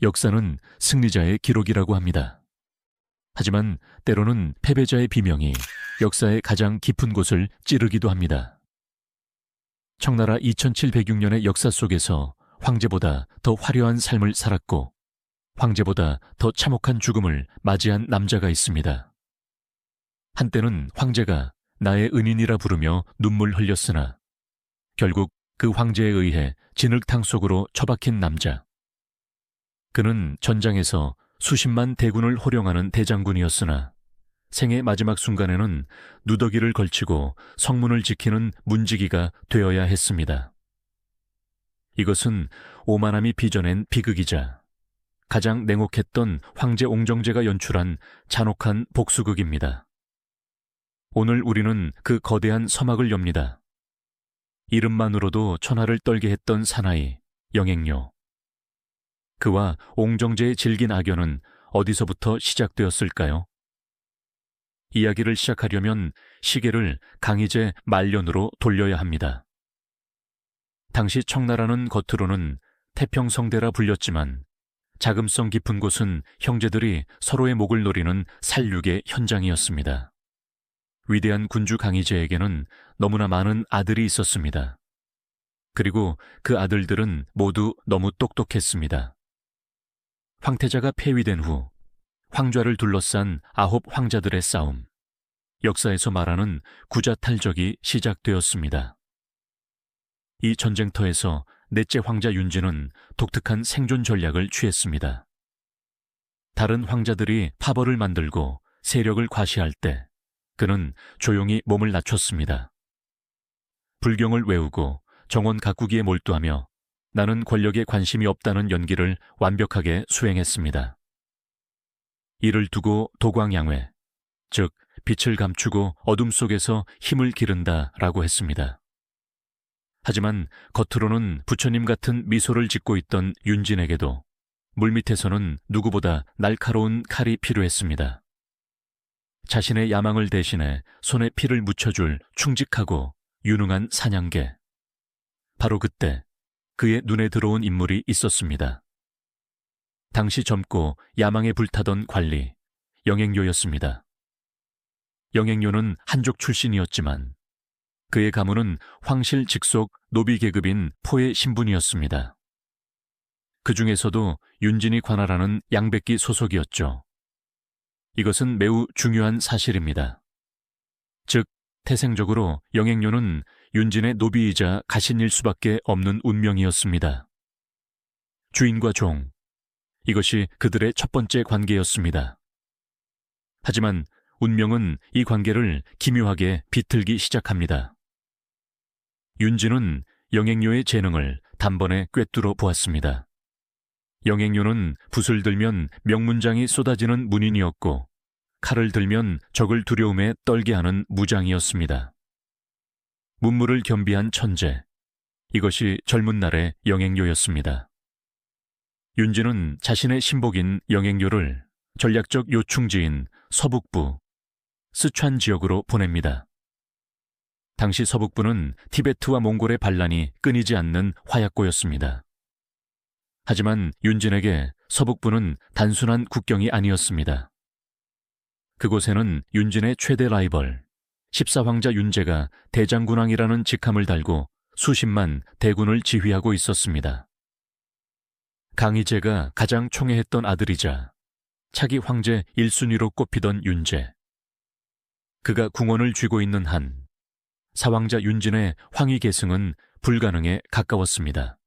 역사는 승리자의 기록이라고 합니다. 하지만 때로는 패배자의 비명이 역사의 가장 깊은 곳을 찌르기도 합니다. 청나라 2706년의 역사 속에서 황제보다 더 화려한 삶을 살았고 황제보다 더 참혹한 죽음을 맞이한 남자가 있습니다. 한때는 황제가 나의 은인이라 부르며 눈물 흘렸으나 결국 그 황제에 의해 진흙탕 속으로 처박힌 남자. 그는 전장에서 수십만 대군을 호령하는 대장군이었으나 생의 마지막 순간에는 누더기를 걸치고 성문을 지키는 문지기가 되어야 했습니다. 이것은 오만함이 빚어낸 비극이자 가장 냉혹했던 황제 옹정제가 연출한 잔혹한 복수극입니다. 오늘 우리는 그 거대한 서막을 엽니다. 이름만으로도 천하를 떨게 했던 사나이, 영행료. 그와 옹정제의 질긴 악연은 어디서부터 시작되었을까요? 이야기를 시작하려면 시계를 강희제 말년으로 돌려야 합니다. 당시 청나라는 겉으로는 태평성대라 불렸지만 자금성 깊은 곳은 형제들이 서로의 목을 노리는 살육의 현장이었습니다. 위대한 군주 강희제에게는 너무나 많은 아들이 있었습니다. 그리고 그 아들들은 모두 너무 똑똑했습니다. 황태자가 폐위된 후 황좌를 둘러싼 9 황자들의 싸움, 역사에서 말하는 구자탈적이 시작되었습니다. 이 전쟁터에서 넷째 황자 윤지는 독특한 생존 전략을 취했습니다. 다른 황자들이 파벌을 만들고 세력을 과시할 때 그는 조용히 몸을 낮췄습니다. 불경을 외우고 정원 가꾸기에 몰두하며 나는 권력에 관심이 없다는 연기를 완벽하게 수행했습니다. 이를 두고 도광양회, 즉 빛을 감추고 어둠 속에서 힘을 기른다라고 했습니다. 하지만 겉으로는 부처님 같은 미소를 짓고 있던 윤진에게도 물밑에서는 누구보다 날카로운 칼이 필요했습니다. 자신의 야망을 대신해 손에 피를 묻혀줄 충직하고 유능한 사냥개. 바로 그때 그의 눈에 들어온 인물이 있었습니다. 당시 젊고 야망에 불타던 관리, 영행료였습니다. 영행료는 한족 출신이었지만 그의 가문은 황실 직속 노비 계급인 포의 신분이었습니다. 그 중에서도 윤진이 관할하는 양백기 소속이었죠. 이것은 매우 중요한 사실입니다. 즉, 태생적으로 영행료는 윤진의 노비이자 가신일 수밖에 없는 운명이었습니다. 주인과 종, 이것이 그들의 첫 번째 관계였습니다. 하지만 운명은 이 관계를 기묘하게 비틀기 시작합니다. 윤진은 영행료의 재능을 단번에 꿰뚫어 보았습니다. 영행료는 붓을 들면 명문장이 쏟아지는 문인이었고 칼을 들면 적을 두려움에 떨게 하는 무장이었습니다. 문무를 겸비한 천재, 이것이 젊은 날의 영행료였습니다. 윤진은 자신의 신복인 영행료를 전략적 요충지인 서북부, 스촨 지역으로 보냅니다. 당시 서북부는 티베트와 몽골의 반란이 끊이지 않는 화약고였습니다. 하지만 윤진에게 서북부는 단순한 국경이 아니었습니다. 그곳에는 윤진의 최대 라이벌, 14황자 윤제가 대장군왕이라는 직함을 달고 수십만 대군을 지휘하고 있었습니다. 강희제가 가장 총애했던 아들이자 차기 황제 1순위로 꼽히던 윤제. 그가 궁원을 쥐고 있는 한 사황자 윤진의 황위 계승은 불가능에 가까웠습니다.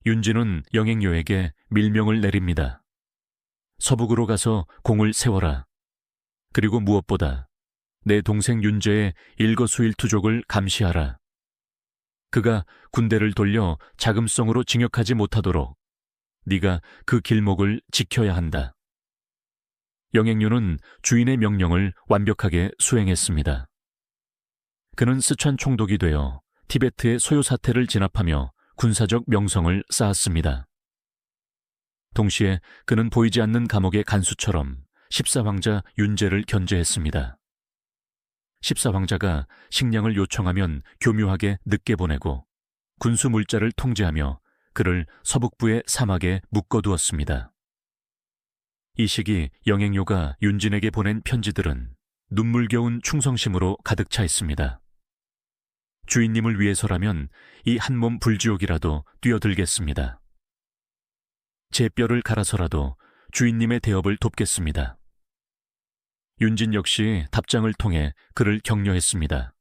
윤진은 영행료에게 밀명을 내립니다. 서북으로 가서 공을 세워라. 그리고 무엇보다 내 동생 윤제의 일거수일투족을 감시하라. 그가 군대를 돌려 자금성으로 징역하지 못하도록 네가 그 길목을 지켜야 한다. 영행료는 주인의 명령을 완벽하게 수행했습니다. 그는 스촨 총독이 되어 티베트의 소요 사태를 진압하며 군사적 명성을 쌓았습니다. 동시에 그는 보이지 않는 감옥의 간수처럼 14황자 윤제를 견제했습니다. 14황자가 식량을 요청하면 교묘하게 늦게 보내고 군수 물자를 통제하며 그를 서북부의 사막에 묶어두었습니다. 이 시기 영행요가 윤진에게 보낸 편지들은 눈물겨운 충성심으로 가득 차 있습니다. 주인님을 위해서라면 이 한몸 불지옥이라도 뛰어들겠습니다. 제 뼈를 갈아서라도 주인님의 대업을 돕겠습니다. 윤진 역시 답장을 통해 그를 격려했습니다.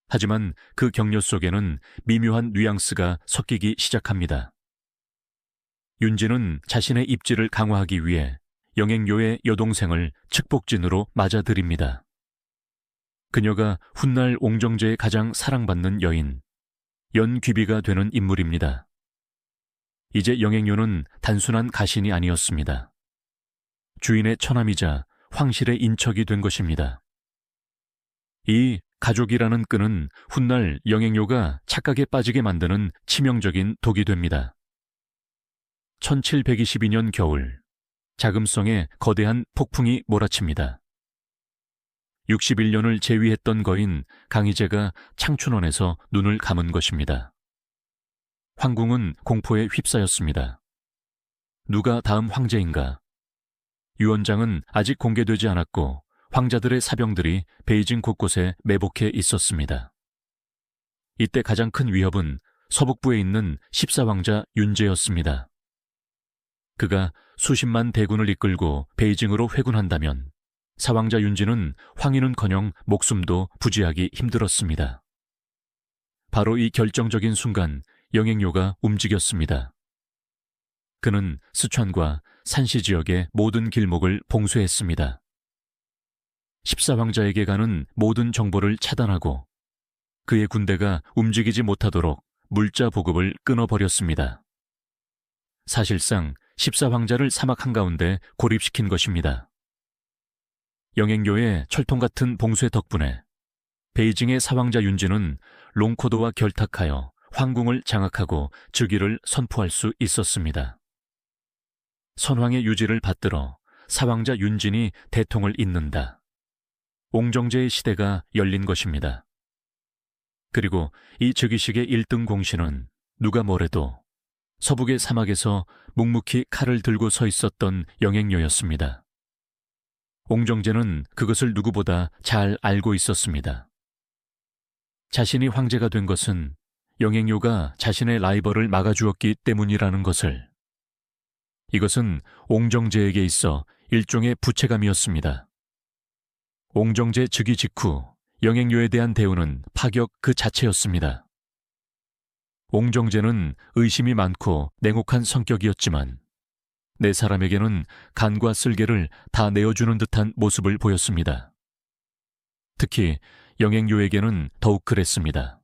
하지만 그 격려 속에는 미묘한 뉘앙스가 섞이기 시작합니다. 윤진은 자신의 입지를 강화하기 위해 영행요의 여동생을 측복진으로 맞아들입니다. 그녀가 훗날 옹정제의 가장 사랑받는 여인, 연귀비가 되는 인물입니다. 이제 영행요는 단순한 가신이 아니었습니다. 주인의 처남이자 황실의 인척이 된 것입니다. 이 가족이라는 끈은 훗날 영행요가 착각에 빠지게 만드는 치명적인 독이 됩니다. 1722년 겨울, 자금성에 거대한 폭풍이 몰아칩니다. 61년을 재위했던 거인 강희제가 창춘원에서 눈을 감은 것입니다. 황궁은 공포에 휩싸였습니다. 누가 다음 황제인가? 유언장은 아직 공개되지 않았고 황자들의 사병들이 베이징 곳곳에 매복해 있었습니다. 이때 가장 큰 위협은 서북부에 있는 14황자 윤제였습니다. 그가 수십만 대군을 이끌고 베이징으로 회군한다면 사황자 윤지는 황위는커녕 목숨도 부지하기 힘들었습니다. 바로 이 결정적인 순간 영행요가 움직였습니다. 그는 스촨과 산시 지역의 모든 길목을 봉쇄했습니다. 14황자에게 가는 모든 정보를 차단하고 그의 군대가 움직이지 못하도록 물자 보급을 끊어버렸습니다. 사실상 14황자를 사막 한가운데 고립시킨 것입니다. 영행요의 철통 같은 봉쇄 덕분에 베이징의 사황자 윤지는 롱코도와 결탁하여 황궁을 장악하고 즉위를 선포할 수 있었습니다. 선왕의 유지를 받들어 사황자 윤진이 대통을 잇는다. 옹정제의 시대가 열린 것입니다. 그리고 이 즉위식의 1등 공신은 누가 뭐래도 서북의 사막에서 묵묵히 칼을 들고 서 있었던 영행요였습니다. 옹정제는 그것을 누구보다 잘 알고 있었습니다. 자신이 황제가 된 것은 영행요가 자신의 라이벌을 막아주었기 때문이라는 것을. 이것은 옹정제에게 있어 일종의 부채감이었습니다. 옹정제 즉위 직후 영행요에 대한 대우는 파격 그 자체였습니다. 옹정제는 의심이 많고 냉혹한 성격이었지만 네 사람에게는 간과 쓸개를 다 내어주는 듯한 모습을 보였습니다. 특히 영행요에게는 더욱 그랬습니다.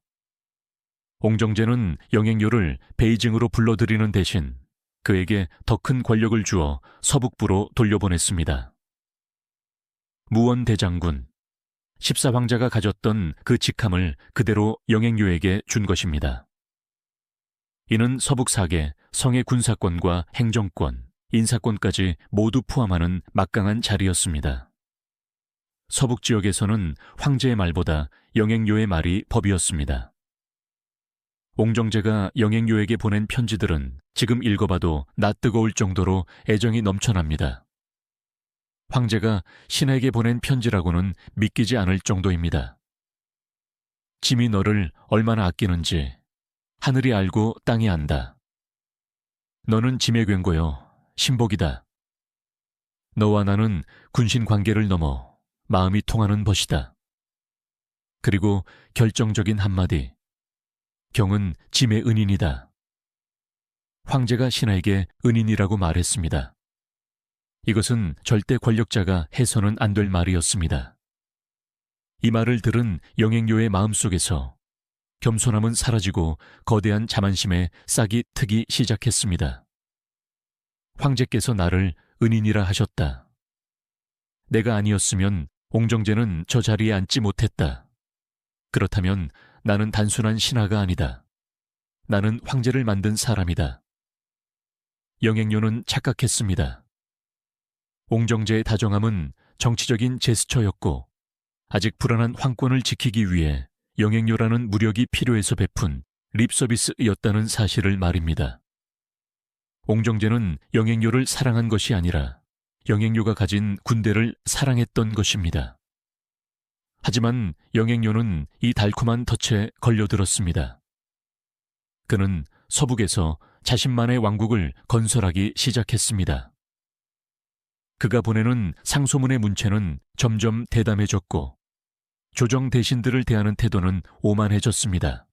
옹정제는 영행요를 베이징으로 불러들이는 대신 그에게 더 큰 권력을 주어 서북부로 돌려보냈습니다. 무원대장군, 14황자가 가졌던 그 직함을 그대로 영행요에게 준 것입니다. 이는 서북 사계, 성의 군사권과 행정권, 인사권까지 모두 포함하는 막강한 자리였습니다. 서북 지역에서는 황제의 말보다 영행요의 말이 법이었습니다. 옹정제가 영행요에게 보낸 편지들은 지금 읽어봐도 낯뜨거울 정도로 애정이 넘쳐납니다. 황제가 신에게 보낸 편지라고는 믿기지 않을 정도입니다. 짐이 너를 얼마나 아끼는지 하늘이 알고 땅이 안다. 너는 짐의 괜고요. 신복이다. 너와 나는 군신 관계를 넘어 마음이 통하는 벗이다. 그리고 결정적인 한마디. 경은 짐의 은인이다. 황제가 신하에게 은인이라고 말했습니다. 이것은 절대 권력자가 해서는 안 될 말이었습니다. 이 말을 들은 영행요의 마음속에서 겸손함은 사라지고 거대한 자만심에 싹이 트기 시작했습니다. 황제께서 나를 은인이라 하셨다. 내가 아니었으면 옹정제는 저 자리에 앉지 못했다. 그렇다면 나는 단순한 신하가 아니다. 나는 황제를 만든 사람이다. 영행요는 착각했습니다. 옹정제의 다정함은 정치적인 제스처였고 아직 불안한 황권을 지키기 위해 영행요라는 무력이 필요해서 베푼 립서비스였다는 사실을 말입니다. 옹정제는 영행료를 사랑한 것이 아니라 영행료가 가진 군대를 사랑했던 것입니다. 하지만 영행료는 이 달콤한 덫에 걸려들었습니다. 그는 서북에서 자신만의 왕국을 건설하기 시작했습니다. 그가 보내는 상소문의 문체는 점점 대담해졌고 조정 대신들을 대하는 태도는 오만해졌습니다.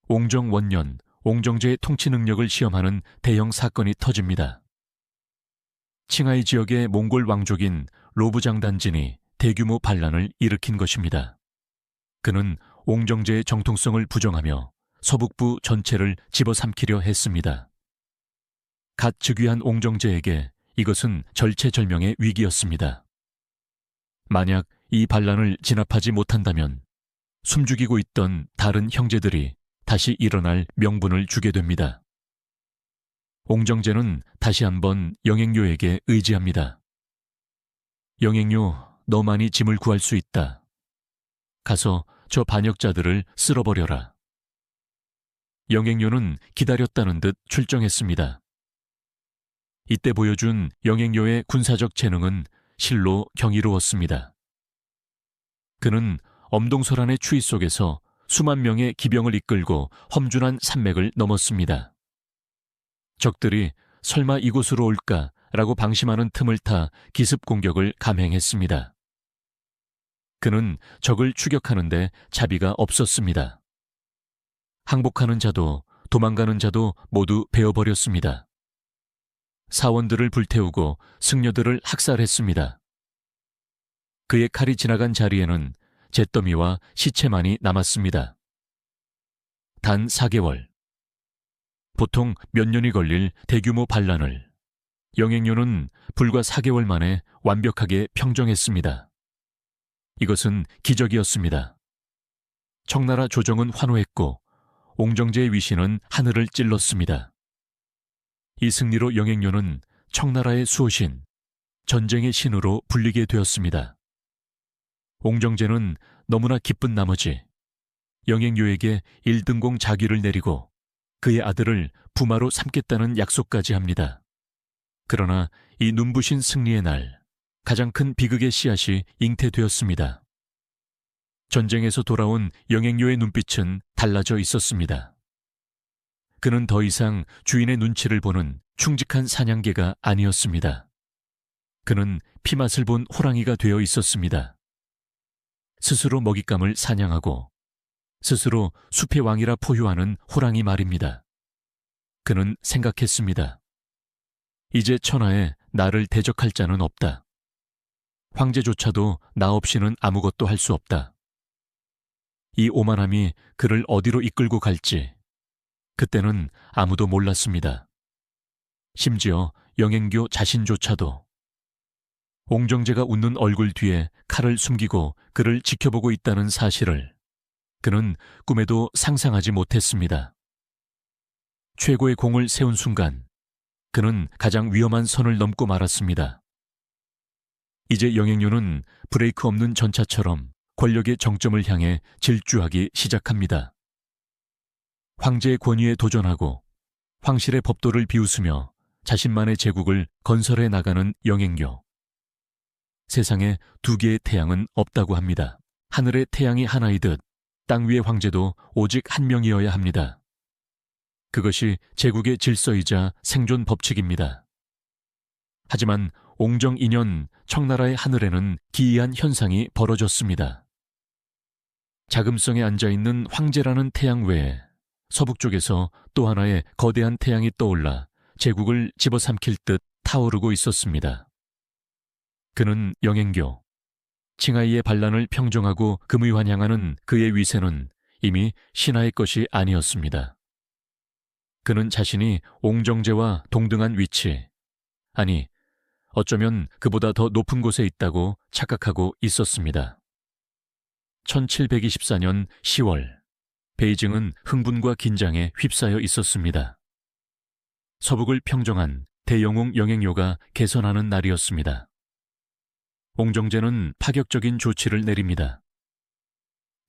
옹정 원년, 옹정제의 통치 능력을 시험하는 대형 사건이 터집니다. 칭하이 지역의 몽골 왕족인 로부장단진이 대규모 반란을 일으킨 것입니다. 그는 옹정제의 정통성을 부정하며 서북부 전체를 집어삼키려 했습니다. 갓 즉위한 옹정제에게 이것은 절체절명의 위기였습니다. 만약 이 반란을 진압하지 못한다면 숨죽이고 있던 다른 형제들이 다시 일어날 명분을 주게 됩니다. 옹정제는 다시 한번 영행료에게 의지합니다. 영행료, 너만이 짐을 구할 수 있다. 가서 저 반역자들을 쓸어버려라. 영행료는 기다렸다는 듯 출정했습니다. 이때 보여준 영행료의 군사적 재능은 실로 경이로웠습니다. 그는 엄동설한의 추위 속에서 수만 명의 기병을 이끌고 험준한 산맥을 넘었습니다. 적들이 설마 이곳으로 올까라고 방심하는 틈을 타 기습 공격을 감행했습니다. 그는 적을 추격하는데 자비가 없었습니다. 항복하는 자도 도망가는 자도 모두 베어버렸습니다. 사원들을 불태우고 승려들을 학살했습니다. 그의 칼이 지나간 자리에는 잿더미와 시체만이 남았습니다. 단 4개월. 보통 몇 년이 걸릴 대규모 반란을 영행료는 불과 4개월 만에 완벽하게 평정했습니다. 이것은 기적이었습니다. 청나라 조정은 환호했고 옹정제의 위신은 하늘을 찔렀습니다. 이 승리로 영행료는 청나라의 수호신, 전쟁의 신으로 불리게 되었습니다. 옹정제는 너무나 기쁜 나머지 영행료에게 1등공 자귀를 내리고 그의 아들을 부마로 삼겠다는 약속까지 합니다. 그러나 이 눈부신 승리의 날, 가장 큰 비극의 씨앗이 잉태되었습니다. 전쟁에서 돌아온 영행료의 눈빛은 달라져 있었습니다. 그는 더 이상 주인의 눈치를 보는 충직한 사냥개가 아니었습니다. 그는 피맛을 본 호랑이가 되어 있었습니다. 스스로 먹잇감을 사냥하고 스스로 숲의 왕이라 포효하는 호랑이 말입니다. 그는 생각했습니다. 이제 천하에 나를 대적할 자는 없다. 황제조차도 나 없이는 아무것도 할 수 없다. 이 오만함이 그를 어디로 이끌고 갈지 그때는 아무도 몰랐습니다. 심지어 영행교 자신조차도. 옹정제가 웃는 얼굴 뒤에 칼을 숨기고 그를 지켜보고 있다는 사실을 그는 꿈에도 상상하지 못했습니다. 최고의 공을 세운 순간 그는 가장 위험한 선을 넘고 말았습니다. 이제 영행료는 브레이크 없는 전차처럼 권력의 정점을 향해 질주하기 시작합니다. 황제의 권위에 도전하고 황실의 법도를 비웃으며 자신만의 제국을 건설해 나가는 영행교. 세상에 두 개의 태양은 없다고 합니다. 하늘의 태양이 하나이듯 땅 위의 황제도 오직 한 명이어야 합니다. 그것이 제국의 질서이자 생존 법칙입니다. 하지만 옹정 2년 청나라의 하늘에는 기이한 현상이 벌어졌습니다. 자금성에 앉아있는 황제라는 태양 외에 서북쪽에서 또 하나의 거대한 태양이 떠올라 제국을 집어삼킬 듯 타오르고 있었습니다. 그는 영행교. 칭하이의 반란을 평정하고 금의환영하는 그의 위세는 이미 신하의 것이 아니었습니다. 그는 자신이 옹정제와 동등한 위치, 아니 어쩌면 그보다 더 높은 곳에 있다고 착각하고 있었습니다. 1724년 10월, 베이징은 흥분과 긴장에 휩싸여 있었습니다. 서북을 평정한 대영웅 영행료가 개선하는 날이었습니다. 옹정제는 파격적인 조치를 내립니다.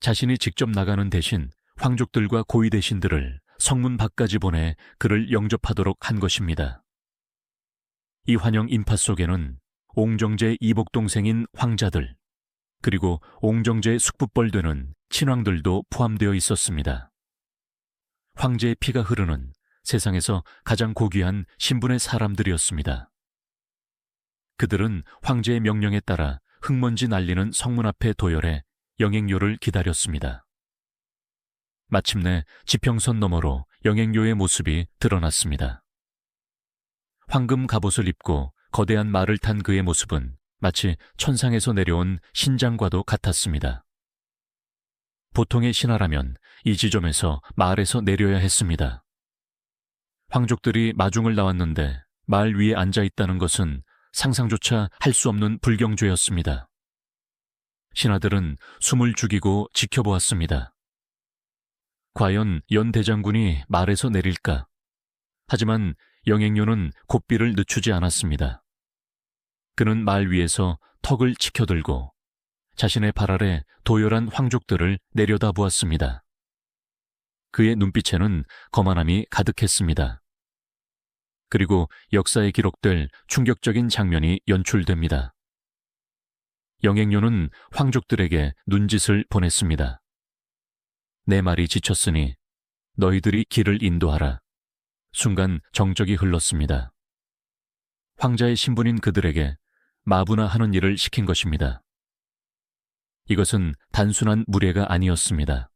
자신이 직접 나가는 대신 황족들과 고위 대신들을 성문 밖까지 보내 그를 영접하도록 한 것입니다. 이 환영 인파 속에는 옹정제의 이복 동생인 황자들, 그리고 옹정제의 숙부뻘 되는 친왕들도 포함되어 있었습니다. 황제의 피가 흐르는 세상에서 가장 고귀한 신분의 사람들이었습니다. 그들은 황제의 명령에 따라 흙먼지 날리는 성문 앞에 도열해 영행료를 기다렸습니다. 마침내 지평선 너머로 영행료의 모습이 드러났습니다. 황금 갑옷을 입고 거대한 말을 탄 그의 모습은 마치 천상에서 내려온 신장과도 같았습니다. 보통의 신하라면 이 지점에서 말에서 내려야 했습니다. 황족들이 마중을 나왔는데 말 위에 앉아 있다는 것은 상상조차 할 수 없는 불경죄였습니다. 신하들은 숨을 죽이고 지켜보았습니다. 과연 연 대장군이 말에서 내릴까? 하지만 영행료는 고삐를 늦추지 않았습니다. 그는 말 위에서 턱을 치켜들고 자신의 발 아래 도열한 황족들을 내려다보았습니다. 그의 눈빛에는 거만함이 가득했습니다. 그리고 역사에 기록될 충격적인 장면이 연출됩니다. 영행료는 황족들에게 눈짓을 보냈습니다. 내 말이 지쳤으니 너희들이 길을 인도하라. 순간 정적이 흘렀습니다. 황자의 신분인 그들에게 마부나 하는 일을 시킨 것입니다. 이것은 단순한 무례가 아니었습니다.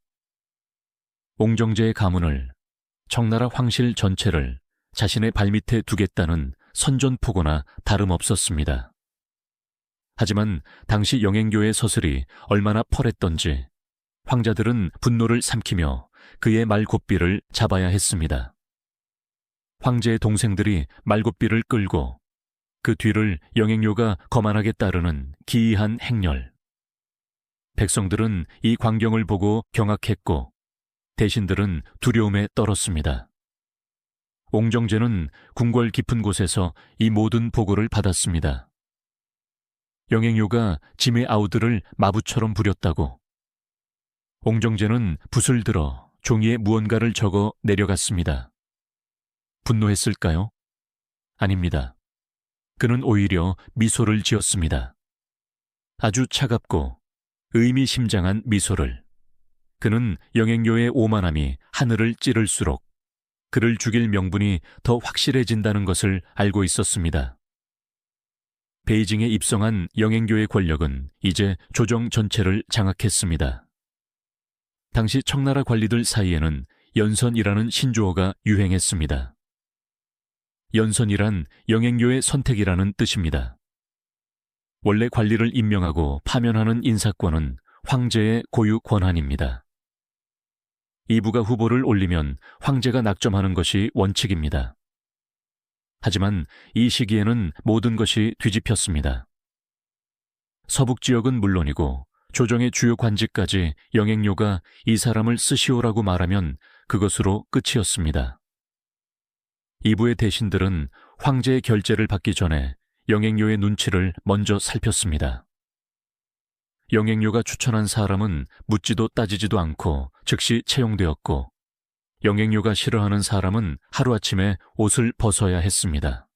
옹정제의 가문을, 청나라 황실 전체를 자신의 발밑에 두겠다는 선전포고나 다름없었습니다. 하지만 당시 영행교의 서슬이 얼마나 펄했던지 황자들은 분노를 삼키며 그의 말고삐를 잡아야 했습니다. 황제의 동생들이 말고삐를 끌고 그 뒤를 영행료가 거만하게 따르는 기이한 행렬. 백성들은 이 광경을 보고 경악했고 대신들은 두려움에 떨었습니다. 옹정제는 궁궐 깊은 곳에서 이 모든 보고를 받았습니다. 영행료가 짐의 아우들을 마부처럼 부렸다고. 옹정제는 붓을 들어 종이에 무언가를 적어 내려갔습니다. 분노했을까요? 아닙니다. 그는 오히려 미소를 지었습니다. 아주 차갑고 의미심장한 미소를. 그는 영행료의 오만함이 하늘을 찌를수록 그를 죽일 명분이 더 확실해진다는 것을 알고 있었습니다. 베이징에 입성한 영행교의 권력은 이제 조정 전체를 장악했습니다. 당시 청나라 관리들 사이에는 연선이라는 신조어가 유행했습니다. 연선이란 영행교의 선택이라는 뜻입니다. 원래 관리를 임명하고 파면하는 인사권은 황제의 고유 권한입니다. 이부가 후보를 올리면 황제가 낙점하는 것이 원칙입니다. 하지만 이 시기에는 모든 것이 뒤집혔습니다. 서북 지역은 물론이고 조정의 주요 관직까지 영행료가 이 사람을 쓰시오라고 말하면 그것으로 끝이었습니다. 이부의 대신들은 황제의 결재를 받기 전에 영행료의 눈치를 먼저 살폈습니다. 영행료가 추천한 사람은 묻지도 따지지도 않고 즉시 채용되었고 영행료가 싫어하는 사람은 하루아침에 옷을 벗어야 했습니다.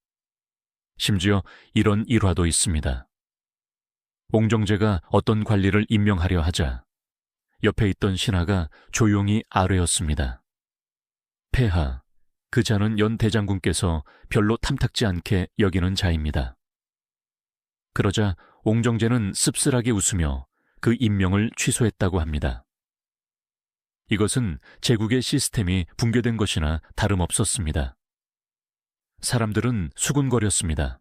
심지어 이런 일화도 있습니다. 옹정제가 어떤 관리를 임명하려 하자 옆에 있던 신하가 조용히 아뢰었습니다. 폐하, 그 자는 연 대장군께서 별로 탐탁지 않게 여기는 자입니다. 그러자 옹정제는 씁쓸하게 웃으며 그 임명을 취소했다고 합니다. 이것은 제국의 시스템이 붕괴된 것이나 다름없었습니다. 사람들은 수군거렸습니다.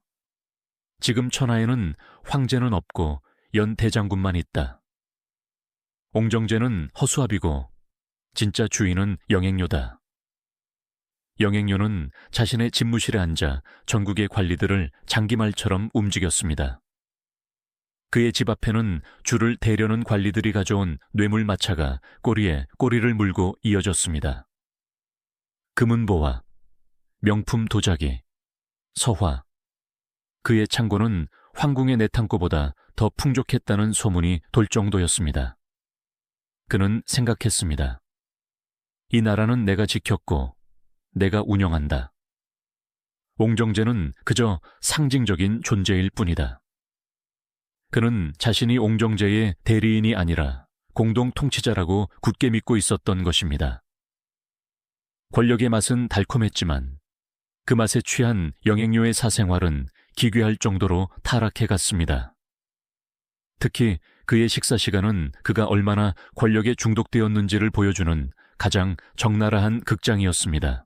지금 천하에는 황제는 없고 연 대장군만 있다. 옹정제는 허수아비고 진짜 주인은 영행료다. 영행료는 자신의 집무실에 앉아 전국의 관리들을 장기말처럼 움직였습니다. 그의 집 앞에는 줄을 대려는 관리들이 가져온 뇌물마차가 꼬리에 꼬리를 물고 이어졌습니다. 금은보화, 명품 도자기, 서화. 그의 창고는 황궁의 내탕고보다 더 풍족했다는 소문이 돌 정도였습니다. 그는 생각했습니다. 이 나라는 내가 지켰고 내가 운영한다. 옹정제는 그저 상징적인 존재일 뿐이다. 그는 자신이 옹정제의 대리인이 아니라 공동 통치자라고 굳게 믿고 있었던 것입니다. 권력의 맛은 달콤했지만 그 맛에 취한 영행료의 사생활은 기괴할 정도로 타락해 갔습니다. 특히 그의 식사 시간은 그가 얼마나 권력에 중독되었는지를 보여주는 가장 적나라한 극장이었습니다.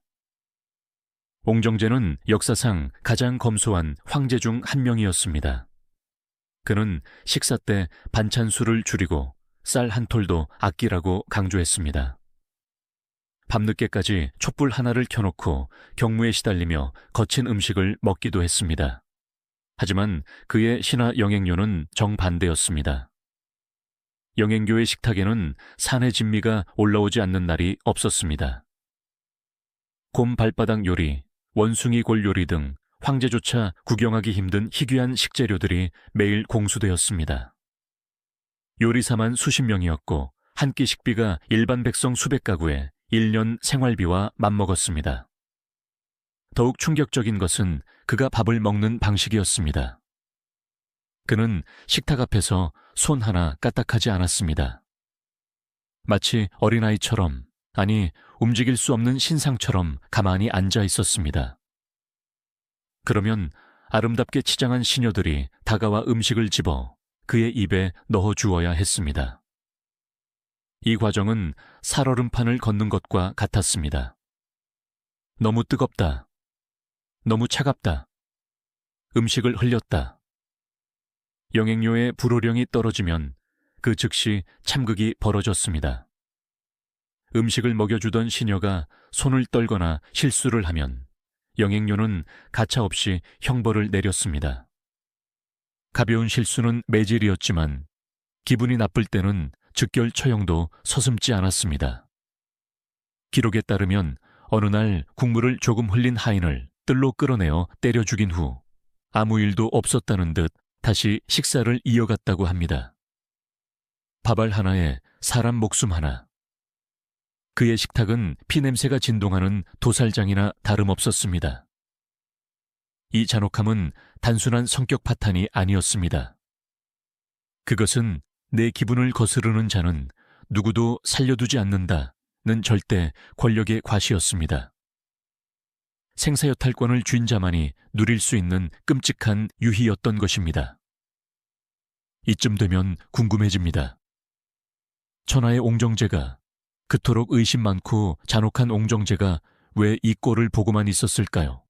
옹정제는 역사상 가장 검소한 황제 중 한 명이었습니다. 그는 식사 때 반찬 수를 줄이고 쌀 한 톨도 아끼라고 강조했습니다. 밤늦게까지 촛불 하나를 켜놓고 경무에 시달리며 거친 음식을 먹기도 했습니다. 하지만 그의 신하 영행료는 정반대였습니다. 영행교의 식탁에는 산의 진미가 올라오지 않는 날이 없었습니다. 곰 발바닥 요리, 원숭이 골 요리 등 황제조차 구경하기 힘든 희귀한 식재료들이 매일 공수되었습니다. 요리사만 수십 명이었고 한 끼 식비가 일반 백성 수백 가구의 1년 생활비와 맞먹었습니다. 더욱 충격적인 것은 그가 밥을 먹는 방식이었습니다. 그는 식탁 앞에서 손 하나 까딱하지 않았습니다. 마치 어린아이처럼, 아니 움직일 수 없는 신상처럼 가만히 앉아 있었습니다. 그러면 아름답게 치장한 시녀들이 다가와 음식을 집어 그의 입에 넣어 주어야 했습니다. 이 과정은 살얼음판을 걷는 것과 같았습니다. 너무 뜨겁다. 너무 차갑다. 음식을 흘렸다. 영행료의 불호령이 떨어지면 그 즉시 참극이 벌어졌습니다. 음식을 먹여주던 시녀가 손을 떨거나 실수를 하면 영행료는 가차없이 형벌을 내렸습니다. 가벼운 실수는 매질이었지만 기분이 나쁠 때는 즉결 처형도 서슴지 않았습니다. 기록에 따르면 어느 날 국물을 조금 흘린 하인을 뜰로 끌어내어 때려 죽인 후 아무 일도 없었다는 듯 다시 식사를 이어갔다고 합니다. 밥알 하나에 사람 목숨 하나. 그의 식탁은 피냄새가 진동하는 도살장이나 다름없었습니다. 이 잔혹함은 단순한 성격 파탄이 아니었습니다. 그것은 내 기분을 거스르는 자는 누구도 살려두지 않는다는 절대 권력의 과시였습니다. 생사여탈권을 쥔 자만이 누릴 수 있는 끔찍한 유희였던 것입니다. 이쯤 되면 궁금해집니다. 천하의 옹정제가, 그토록 의심 많고 잔혹한 옹정제가 왜 이 꼴을 보고만 있었을까요?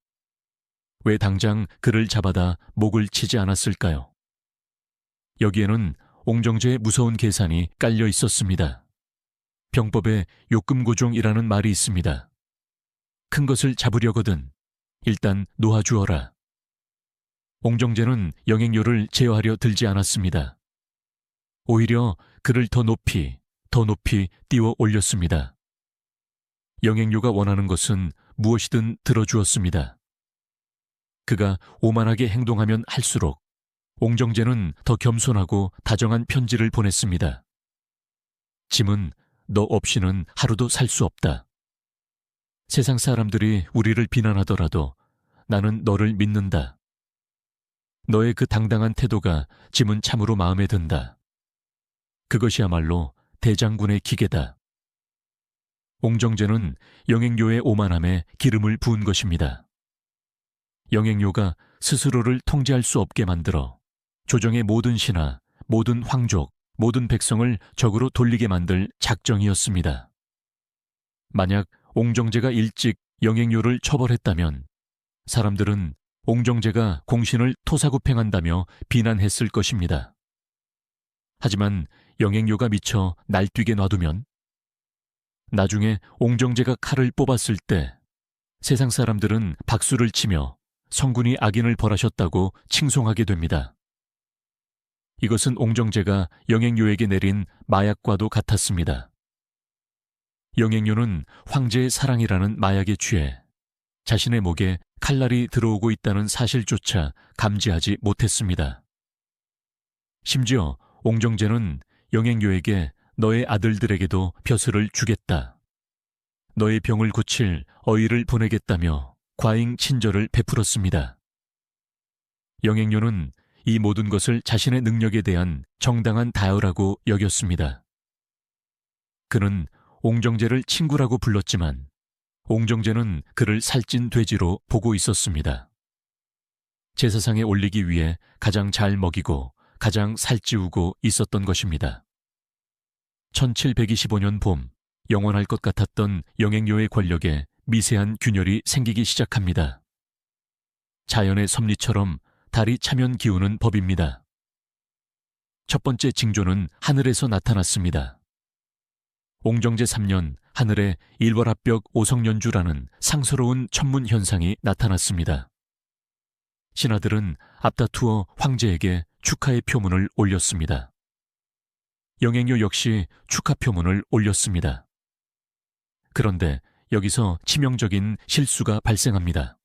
왜 당장 그를 잡아다 목을 치지 않았을까요? 여기에는 옹정제의 무서운 계산이 깔려 있었습니다. 병법에 욕금고종이라는 말이 있습니다. 큰 것을 잡으려거든 일단 놓아주어라. 옹정제는 영행료를 제어하려 들지 않았습니다. 오히려 그를 더 높이 띄워 올렸습니다. 영행료가 원하는 것은 무엇이든 들어주었습니다. 그가 오만하게 행동하면 할수록 옹정제는 더 겸손하고 다정한 편지를 보냈습니다. 짐은 너 없이는 하루도 살 수 없다. 세상 사람들이 우리를 비난하더라도 나는 너를 믿는다. 너의 그 당당한 태도가 짐은 참으로 마음에 든다. 그것이야말로 대장군의 기계다. 옹정제는 영행료의 오만함에 기름을 부은 것입니다. 영행료가 스스로를 통제할 수 없게 만들어 조정의 모든 신하, 모든 황족, 모든 백성을 적으로 돌리게 만들 작정이었습니다. 만약 옹정제가 일찍 영행료를 처벌했다면 사람들은 옹정제가 공신을 토사구팽한다며 비난했을 것입니다. 하지만 영행료가 미쳐 날뛰게 놔두면 나중에 옹정제가 칼을 뽑았을 때 세상 사람들은 박수를 치며 성군이 악인을 벌하셨다고 칭송하게 됩니다. 이것은 옹정제가 영행료에게 내린 마약과도 같았습니다. 영행료는 황제의 사랑이라는 마약에 취해 자신의 목에 칼날이 들어오고 있다는 사실조차 감지하지 못했습니다. 심지어 옹정제는 영행료에게 너의 아들들에게도 벼슬을 주겠다. 너의 병을 고칠 어의를 보내겠다며 과잉 친절을 베풀었습니다. 영행료는 이 모든 것을 자신의 능력에 대한 정당한 다혈라고 여겼습니다. 그는 옹정제를 친구라고 불렀지만 옹정제는 그를 살찐 돼지로 보고 있었습니다. 제사상에 올리기 위해 가장 잘 먹이고 가장 살찌우고 있었던 것입니다. 1725년 봄, 영원할 것 같았던 영행료의 권력에 미세한 균열이 생기기 시작합니다. 자연의 섭리처럼 달이 차면 기우는 법입니다. 첫 번째 징조는 하늘에서 나타났습니다. 옹정제 3년 하늘에 일월합벽 오성연주라는 상스러운 천문 현상이 나타났습니다. 신하들은 앞다투어 황제에게 축하의 표문을 올렸습니다. 영행료 역시 축하 표문을 올렸습니다. 그런데 여기서 치명적인 실수가 발생합니다.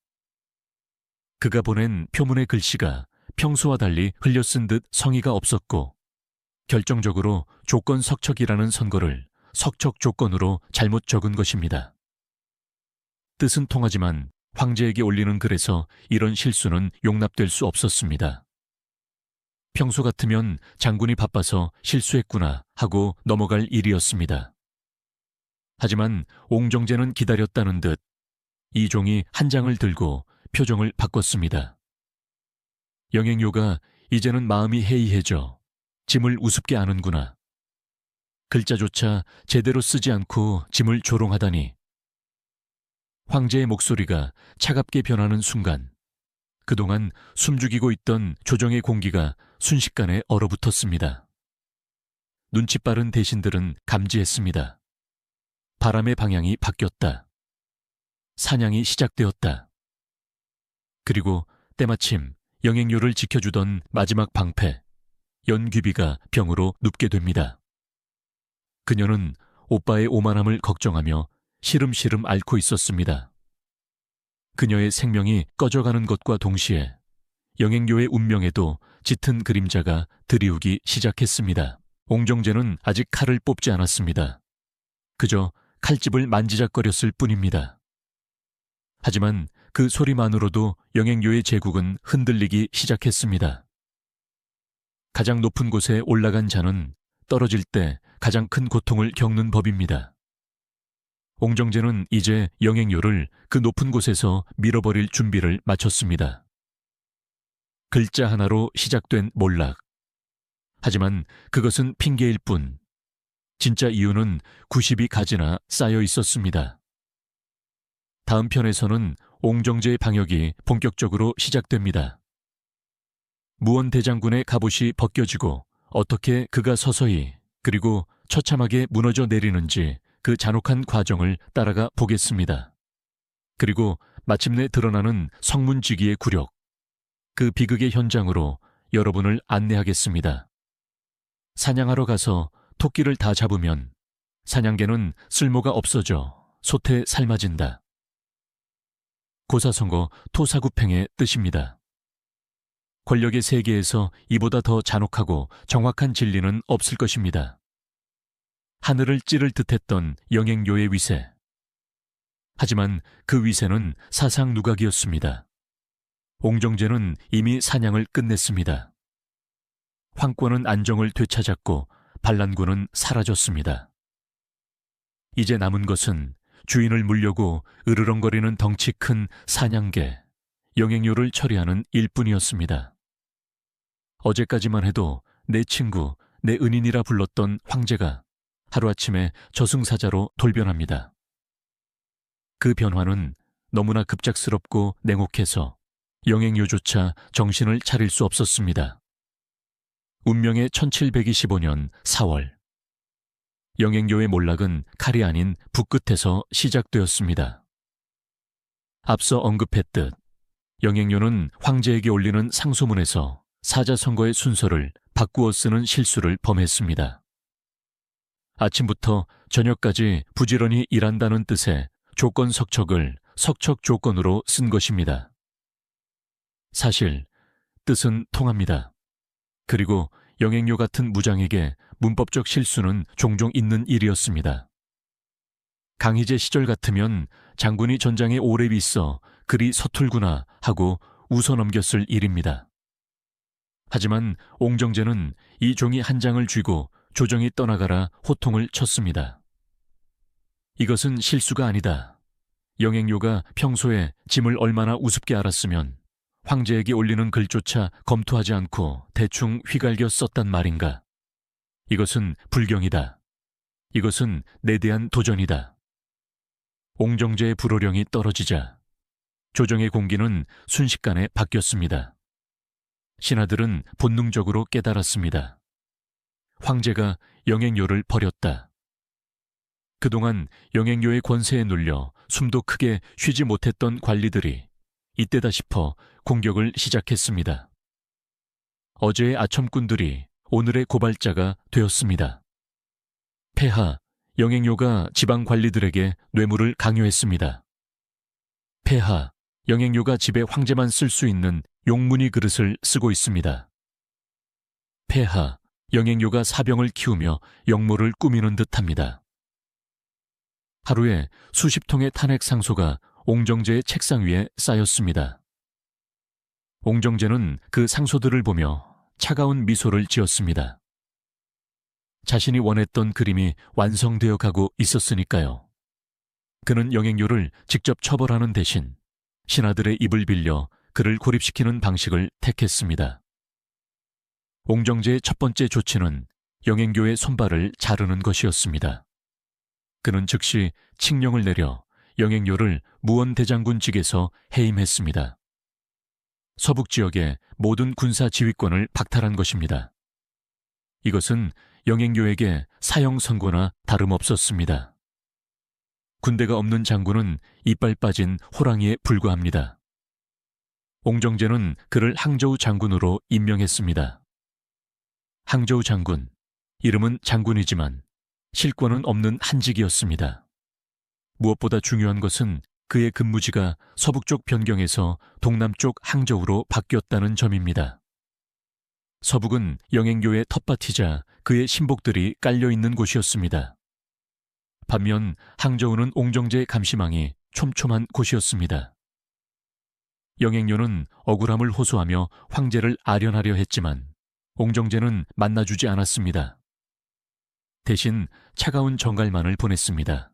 그가 보낸 표문의 글씨가 평소와 달리 흘려쓴 듯 성의가 없었고 결정적으로 조건 석척이라는 선거를 석척 조건으로 잘못 적은 것입니다. 뜻은 통하지만 황제에게 올리는 글에서 이런 실수는 용납될 수 없었습니다. 평소 같으면 장군이 바빠서 실수했구나 하고 넘어갈 일이었습니다. 하지만 옹정제는 기다렸다는 듯 이 종이 한 장을 들고 표정을 바꿨습니다. 영행료가 이제는 마음이 해이해져 짐을 우습게 아는구나. 글자조차 제대로 쓰지 않고 짐을 조롱하다니. 황제의 목소리가 차갑게 변하는 순간 그동안 숨죽이고 있던 조정의 공기가 순식간에 얼어붙었습니다. 눈치 빠른 대신들은 감지했습니다. 바람의 방향이 바뀌었다. 사냥이 시작되었다. 그리고 때마침 영행료를 지켜주던 마지막 방패, 연귀비가 병으로 눕게 됩니다. 그녀는 오빠의 오만함을 걱정하며 시름시름 앓고 있었습니다. 그녀의 생명이 꺼져가는 것과 동시에 영행료의 운명에도 짙은 그림자가 드리우기 시작했습니다. 옹정제는 아직 칼을 뽑지 않았습니다. 그저 칼집을 만지작거렸을 뿐입니다. 하지만 그 소리만으로도 영행료의 제국은 흔들리기 시작했습니다. 가장 높은 곳에 올라간 자는 떨어질 때 가장 큰 고통을 겪는 법입니다. 옹정제는 이제 영행료를 그 높은 곳에서 밀어버릴 준비를 마쳤습니다. 글자 하나로 시작된 몰락. 하지만 그것은 핑계일 뿐. 진짜 이유는 90이 가지나 쌓여 있었습니다. 다음 편에서는 옹정제의 방역이 본격적으로 시작됩니다. 무원대장군의 갑옷이 벗겨지고 어떻게 그가 서서히 그리고 처참하게 무너져 내리는지 그 잔혹한 과정을 따라가 보겠습니다. 그리고 마침내 드러나는 성문지기의 굴욕, 그 비극의 현장으로 여러분을 안내하겠습니다. 사냥하러 가서 토끼를 다 잡으면 사냥개는 쓸모가 없어져 솥에 삶아진다. 고사성어 토사구팽의 뜻입니다. 권력의 세계에서 이보다 더 잔혹하고 정확한 진리는 없을 것입니다. 하늘을 찌를 듯했던 영행료의 위세. 하지만 그 위세는 사상 누각이었습니다. 옹정제는 이미 사냥을 끝냈습니다. 황권은 안정을 되찾았고 반란군은 사라졌습니다. 이제 남은 것은 주인을 물려고 으르렁거리는 덩치 큰 사냥개, 영행료를 처리하는 일뿐이었습니다. 어제까지만 해도 내 친구, 내 은인이라 불렀던 황제가 하루아침에 저승사자로 돌변합니다. 그 변화는 너무나 급작스럽고 냉혹해서 영행료조차 정신을 차릴 수 없었습니다. 운명의 1725년 4월, 영행료의 몰락은 칼이 아닌 붓끝에서 시작되었습니다. 앞서 언급했듯 영행료는 황제에게 올리는 상소문에서 사자선거의 순서를 바꾸어 쓰는 실수를 범했습니다. 아침부터 저녁까지 부지런히 일한다는 뜻의 조건 석척을 석척 조건으로 쓴 것입니다. 사실 뜻은 통합니다. 그리고 영행료 같은 무장에게 문법적 실수는 종종 있는 일이었습니다. 강희제 시절 같으면 장군이 전장에 오래 있어 그리 서툴구나 하고 웃어넘겼을 일입니다. 하지만 옹정제는 이 종이 한 장을 쥐고 조정이 떠나가라 호통을 쳤습니다. 이것은 실수가 아니다. 영행료가 평소에 짐을 얼마나 우습게 알았으면 황제에게 올리는 글조차 검토하지 않고 대충 휘갈겨 썼단 말인가. 이것은 불경이다. 이것은 내 대한 도전이다. 옹정제의 불호령이 떨어지자 조정의 공기는 순식간에 바뀌었습니다. 신하들은 본능적으로 깨달았습니다. 황제가 영행료를 버렸다. 그동안 영행료의 권세에 눌려 숨도 크게 쉬지 못했던 관리들이 이때다 싶어 공격을 시작했습니다. 어제의 아첨꾼들이 오늘의 고발자가 되었습니다. 폐하, 영행료가 지방 관리들에게 뇌물을 강요했습니다. 폐하, 영행료가 집에 황제만 쓸 수 있는 용문이 그릇을 쓰고 있습니다. 폐하, 영행료가 사병을 키우며 역모를 꾸미는 듯합니다. 하루에 수십 통의 탄핵 상소가 옹정제의 책상 위에 쌓였습니다. 옹정제는 그 상소들을 보며 차가운 미소를 지었습니다. 자신이 원했던 그림이 완성되어 가고 있었으니까요. 그는 영행료를 직접 처벌하는 대신 신하들의 입을 빌려 그를 고립시키는 방식을 택했습니다. 옹정제의 첫 번째 조치는 영행교의 손발을 자르는 것이었습니다. 그는 즉시 칙령을 내려 영행료를 무원대장군직에서 해임했습니다. 서북 지역의 모든 군사 지휘권을 박탈한 것입니다. 이것은 영행교에게 사형 선고나 다름없었습니다. 군대가 없는 장군은 이빨 빠진 호랑이에 불과합니다. 옹정제는 그를 항저우 장군으로 임명했습니다. 항저우 장군, 이름은 장군이지만 실권은 없는 한직이었습니다. 무엇보다 중요한 것은 그의 근무지가 서북쪽 변경에서 동남쪽 항저우로 바뀌었다는 점입니다. 서북은 영행교의 텃밭이자 그의 신복들이 깔려있는 곳이었습니다. 반면 항저우는 옹정제 감시망이 촘촘한 곳이었습니다. 영행료는 억울함을 호소하며 황제를 아련하려 했지만 옹정제는 만나주지 않았습니다. 대신 차가운 정갈만을 보냈습니다.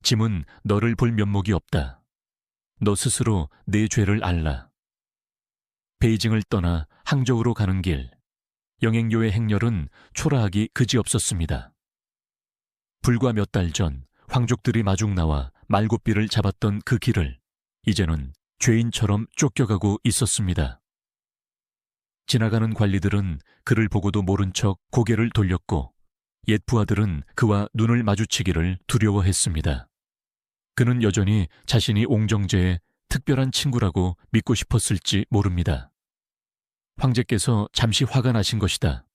짐은 너를 볼 면목이 없다. 너 스스로 내 죄를 알라. 베이징을 떠나 항저우로 가는 길, 영행료의 행렬은 초라하기 그지없었습니다. 불과 몇 달 전 황족들이 마중 나와 말고삐를 잡았던 그 길을 이제는 죄인처럼 쫓겨가고 있었습니다. 지나가는 관리들은 그를 보고도 모른 척 고개를 돌렸고 옛 부하들은 그와 눈을 마주치기를 두려워했습니다. 그는 여전히 자신이 옹정제의 특별한 친구라고 믿고 싶었을지 모릅니다. 황제께서 잠시 화가 나신 것이다.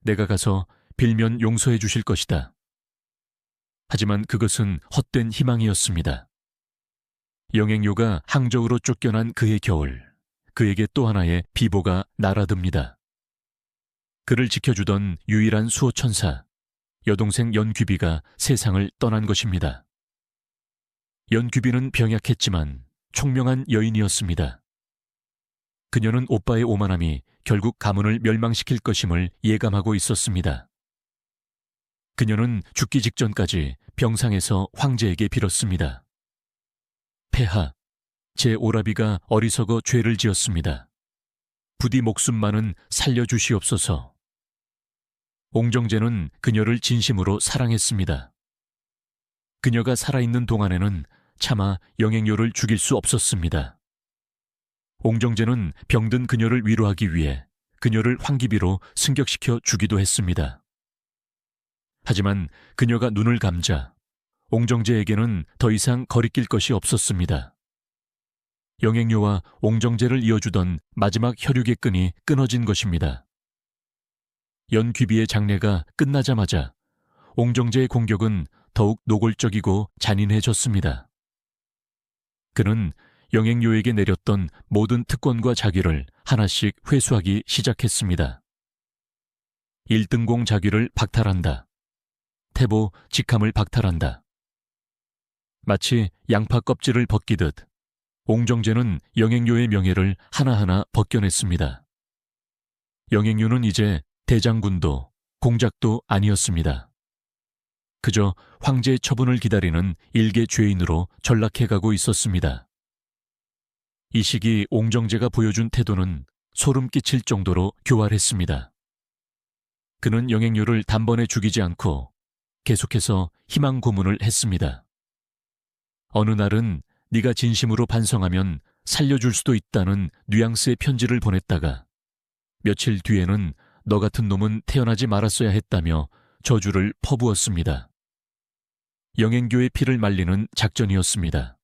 내가 가서 빌면 용서해 주실 것이다. 하지만 그것은 헛된 희망이었습니다. 영행료가 항저우로 쫓겨난 그의 겨울, 그에게 또 하나의 비보가 날아듭니다. 그를 지켜주던 유일한 수호천사, 여동생 연귀비가 세상을 떠난 것입니다. 연귀비는 병약했지만 총명한 여인이었습니다. 그녀는 오빠의 오만함이 결국 가문을 멸망시킬 것임을 예감하고 있었습니다. 그녀는 죽기 직전까지 병상에서 황제에게 빌었습니다. 폐하, 제 오라비가 어리석어 죄를 지었습니다. 부디 목숨만은 살려주시옵소서. 옹정제는 그녀를 진심으로 사랑했습니다. 그녀가 살아있는 동안에는 차마 영행료를 죽일 수 없었습니다. 옹정제는 병든 그녀를 위로하기 위해 그녀를 황기비로 승격시켜 주기도 했습니다. 하지만 그녀가 눈을 감자 옹정제에게는 더 이상 거리낄 것이 없었습니다. 영행료와 옹정제를 이어주던 마지막 혈육의 끈이 끊어진 것입니다. 연귀비의 장례가 끝나자마자 옹정제의 공격은 더욱 노골적이고 잔인해졌습니다. 그는 영행료에게 내렸던 모든 특권과 자기를 하나씩 회수하기 시작했습니다. 1등공 자기를 박탈한다. 태보 직함을 박탈한다. 마치 양파 껍질을 벗기듯 옹정제는 영행료의 명예를 하나하나 벗겨냈습니다. 영행료는 이제 대장군도 공작도 아니었습니다. 그저 황제의 처분을 기다리는 일개 죄인으로 전락해가고 있었습니다. 이 시기 옹정제가 보여준 태도는 소름 끼칠 정도로 교활했습니다. 그는 영행료를 단번에 죽이지 않고 계속해서 희망 고문을 했습니다. 어느 날은 네가 진심으로 반성하면 살려줄 수도 있다는 뉘앙스의 편지를 보냈다가 며칠 뒤에는 너 같은 놈은 태어나지 말았어야 했다며 저주를 퍼부었습니다. 영행교의 피를 말리는 작전이었습니다.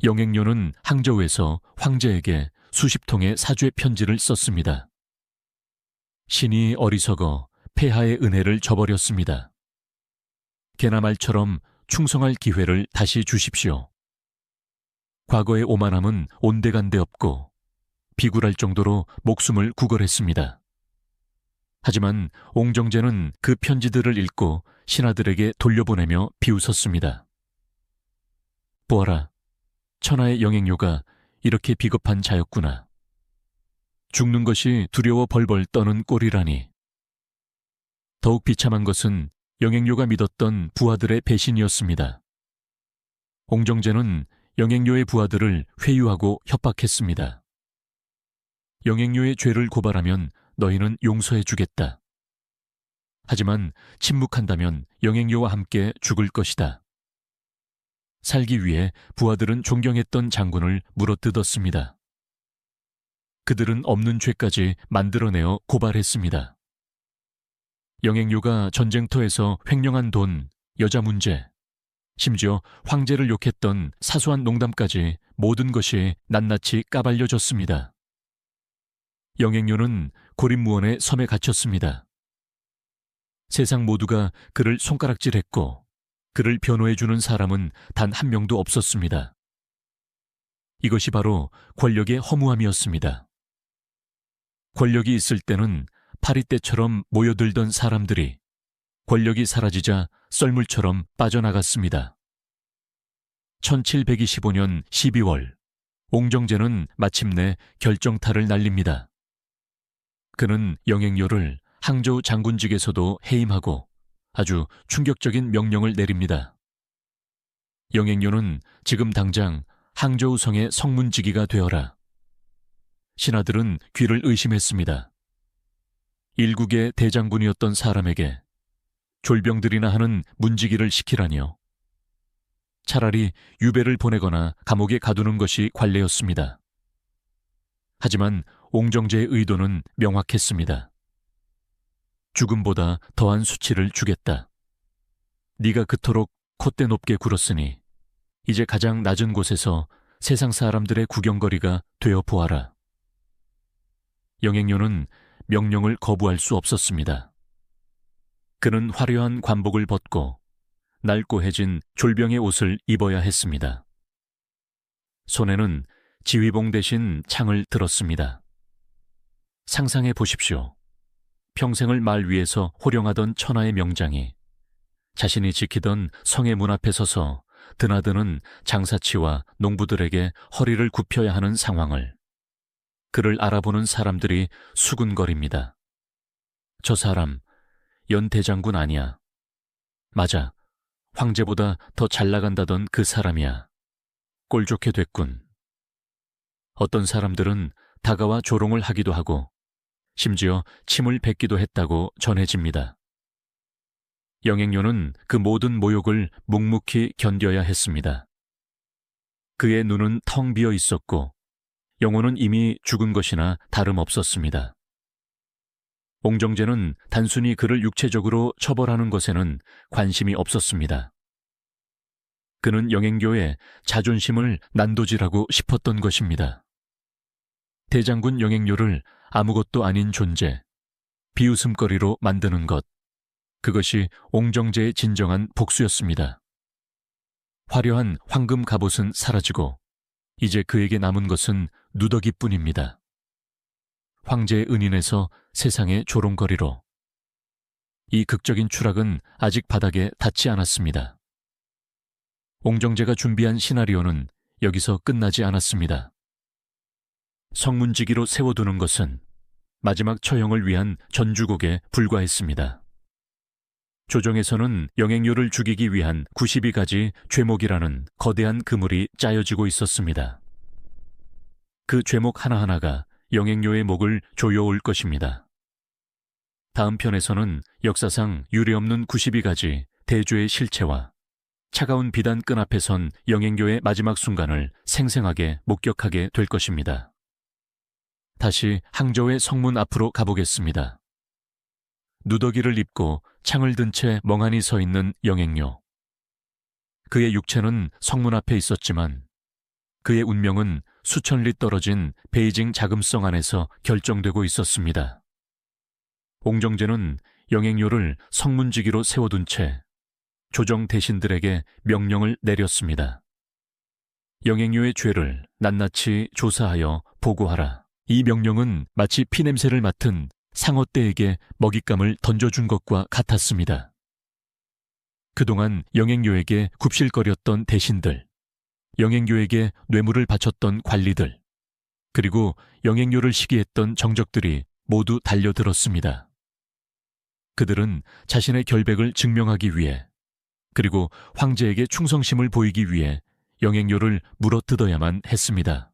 영행료는 항저우에서 황제에게 수십 통의 사죄 편지를 썼습니다. 신이 어리석어 폐하의 은혜를 저버렸습니다. 개나 말처럼 충성할 기회를 다시 주십시오. 과거의 오만함은 온데간데 없고 비굴할 정도로 목숨을 구걸했습니다. 하지만 옹정제는 그 편지들을 읽고 신하들에게 돌려보내며 비웃었습니다. 보아라, 천하의 영행료가 이렇게 비겁한 자였구나. 죽는 것이 두려워 벌벌 떠는 꼴이라니. 더욱 비참한 것은 영행료가 믿었던 부하들의 배신이었습니다. 옹정제는 영행료의 부하들을 회유하고 협박했습니다. 영행료의 죄를 고발하면 너희는 용서해 주겠다. 하지만 침묵한다면 영행료와 함께 죽을 것이다. 살기 위해 부하들은 존경했던 장군을 물어뜯었습니다. 그들은 없는 죄까지 만들어내어 고발했습니다. 영행료가 전쟁터에서 횡령한 돈, 여자 문제, 심지어 황제를 욕했던 사소한 농담까지 모든 것이 낱낱이 까발려졌습니다. 영행료는 고립무원의 섬에 갇혔습니다. 세상 모두가 그를 손가락질했고 그를 변호해주는 사람은 단 한 명도 없었습니다. 이것이 바로 권력의 허무함이었습니다. 권력이 있을 때는 파리떼처럼 모여들던 사람들이 권력이 사라지자 썰물처럼 빠져나갔습니다. 1725년 12월, 옹정제는 마침내 결정타를 날립니다. 그는 영행료를 항저우 장군직에서도 해임하고 아주 충격적인 명령을 내립니다. 영행료는 지금 당장 항저우 성의 성문지기가 되어라. 신하들은 귀를 의심했습니다. 일국의 대장군이었던 사람에게 졸병들이나 하는 문지기를 시키라니요. 차라리 유배를 보내거나 감옥에 가두는 것이 관례였습니다. 하지만 옹정제의 의도는 명확했습니다. 죽음보다 더한 수치를 주겠다. 네가 그토록 콧대 높게 굴었으니 이제 가장 낮은 곳에서 세상 사람들의 구경거리가 되어 보아라. 영행료는 명령을 거부할 수 없었습니다. 그는 화려한 관복을 벗고 낡고 해진 졸병의 옷을 입어야 했습니다. 손에는 지휘봉 대신 창을 들었습니다. 상상해 보십시오. 평생을 말 위에서 호령하던 천하의 명장이 자신이 지키던 성의 문 앞에 서서 드나드는 장사치와 농부들에게 허리를 굽혀야 하는 상황을 그를 알아보는 사람들이 수군거립니다. 저 사람 연 대장군 아니야. 맞아. 황제보다 더 잘 나간다던 그 사람이야. 꼴 좋게 됐군. 어떤 사람들은 다가와 조롱을 하기도 하고 심지어 침을 뱉기도 했다고 전해집니다. 영행료는 그 모든 모욕을 묵묵히 견뎌야 했습니다. 그의 눈은 텅 비어 있었고 영혼은 이미 죽은 것이나 다름없었습니다. 옹정제는 단순히 그를 육체적으로 처벌하는 것에는 관심이 없었습니다. 그는 영행교의 자존심을 난도질하고 싶었던 것입니다. 대장군 영행료를 아무것도 아닌 존재, 비웃음거리로 만드는 것, 그것이 옹정제의 진정한 복수였습니다. 화려한 황금 갑옷은 사라지고 이제 그에게 남은 것은 누더기뿐입니다. 황제의 은인에서 세상의 조롱거리로. 이 극적인 추락은 아직 바닥에 닿지 않았습니다. 옹정제가 준비한 시나리오는 여기서 끝나지 않았습니다. 성문지기로 세워두는 것은 마지막 처형을 위한 전주곡에 불과했습니다. 조정에서는 영행료를 죽이기 위한 92가지 죄목이라는 거대한 그물이 짜여지고 있었습니다. 그 죄목 하나하나가 영행료의 목을 조여올 것입니다. 다음 편에서는 역사상 유례없는 92가지 대죄의 실체와 차가운 비단 끈 앞에 선 영행교의 마지막 순간을 생생하게 목격하게 될 것입니다. 다시 항저우의 성문 앞으로 가보겠습니다. 누더기를 입고 창을 든 채 멍하니 서 있는 영행료. 그의 육체는 성문 앞에 있었지만 그의 운명은 수천 리 떨어진 베이징 자금성 안에서 결정되고 있었습니다. 옹정제는 영행료를 성문지기로 세워둔 채 조정 대신들에게 명령을 내렸습니다. 영행료의 죄를 낱낱이 조사하여 보고하라. 이 명령은 마치 피냄새를 맡은 상어떼에게 먹잇감을 던져준 것과 같았습니다. 그동안 영행료에게 굽실거렸던 대신들, 영행료에게 뇌물을 바쳤던 관리들, 그리고 영행료를 시기했던 정적들이 모두 달려들었습니다. 그들은 자신의 결백을 증명하기 위해, 그리고 황제에게 충성심을 보이기 위해 영행료를 물어뜯어야만 했습니다.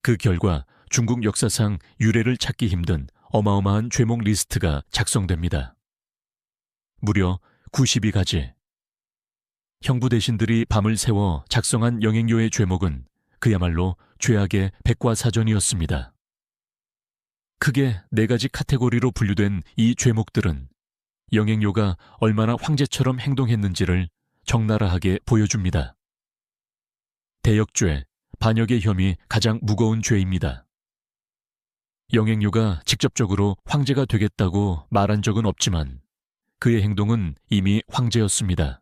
그 결과 중국 역사상 유례를 찾기 힘든 어마어마한 죄목 리스트가 작성됩니다. 무려 92가지. 형부 대신들이 밤을 새워 작성한 영행료의 죄목은 그야말로 죄악의 백과사전이었습니다. 크게 4가지 카테고리로 분류된 이 죄목들은 영행료가 얼마나 황제처럼 행동했는지를 적나라하게 보여줍니다. 대역죄, 반역의 혐이 가장 무거운 죄입니다. 영행료가 직접적으로 황제가 되겠다고 말한 적은 없지만 그의 행동은 이미 황제였습니다.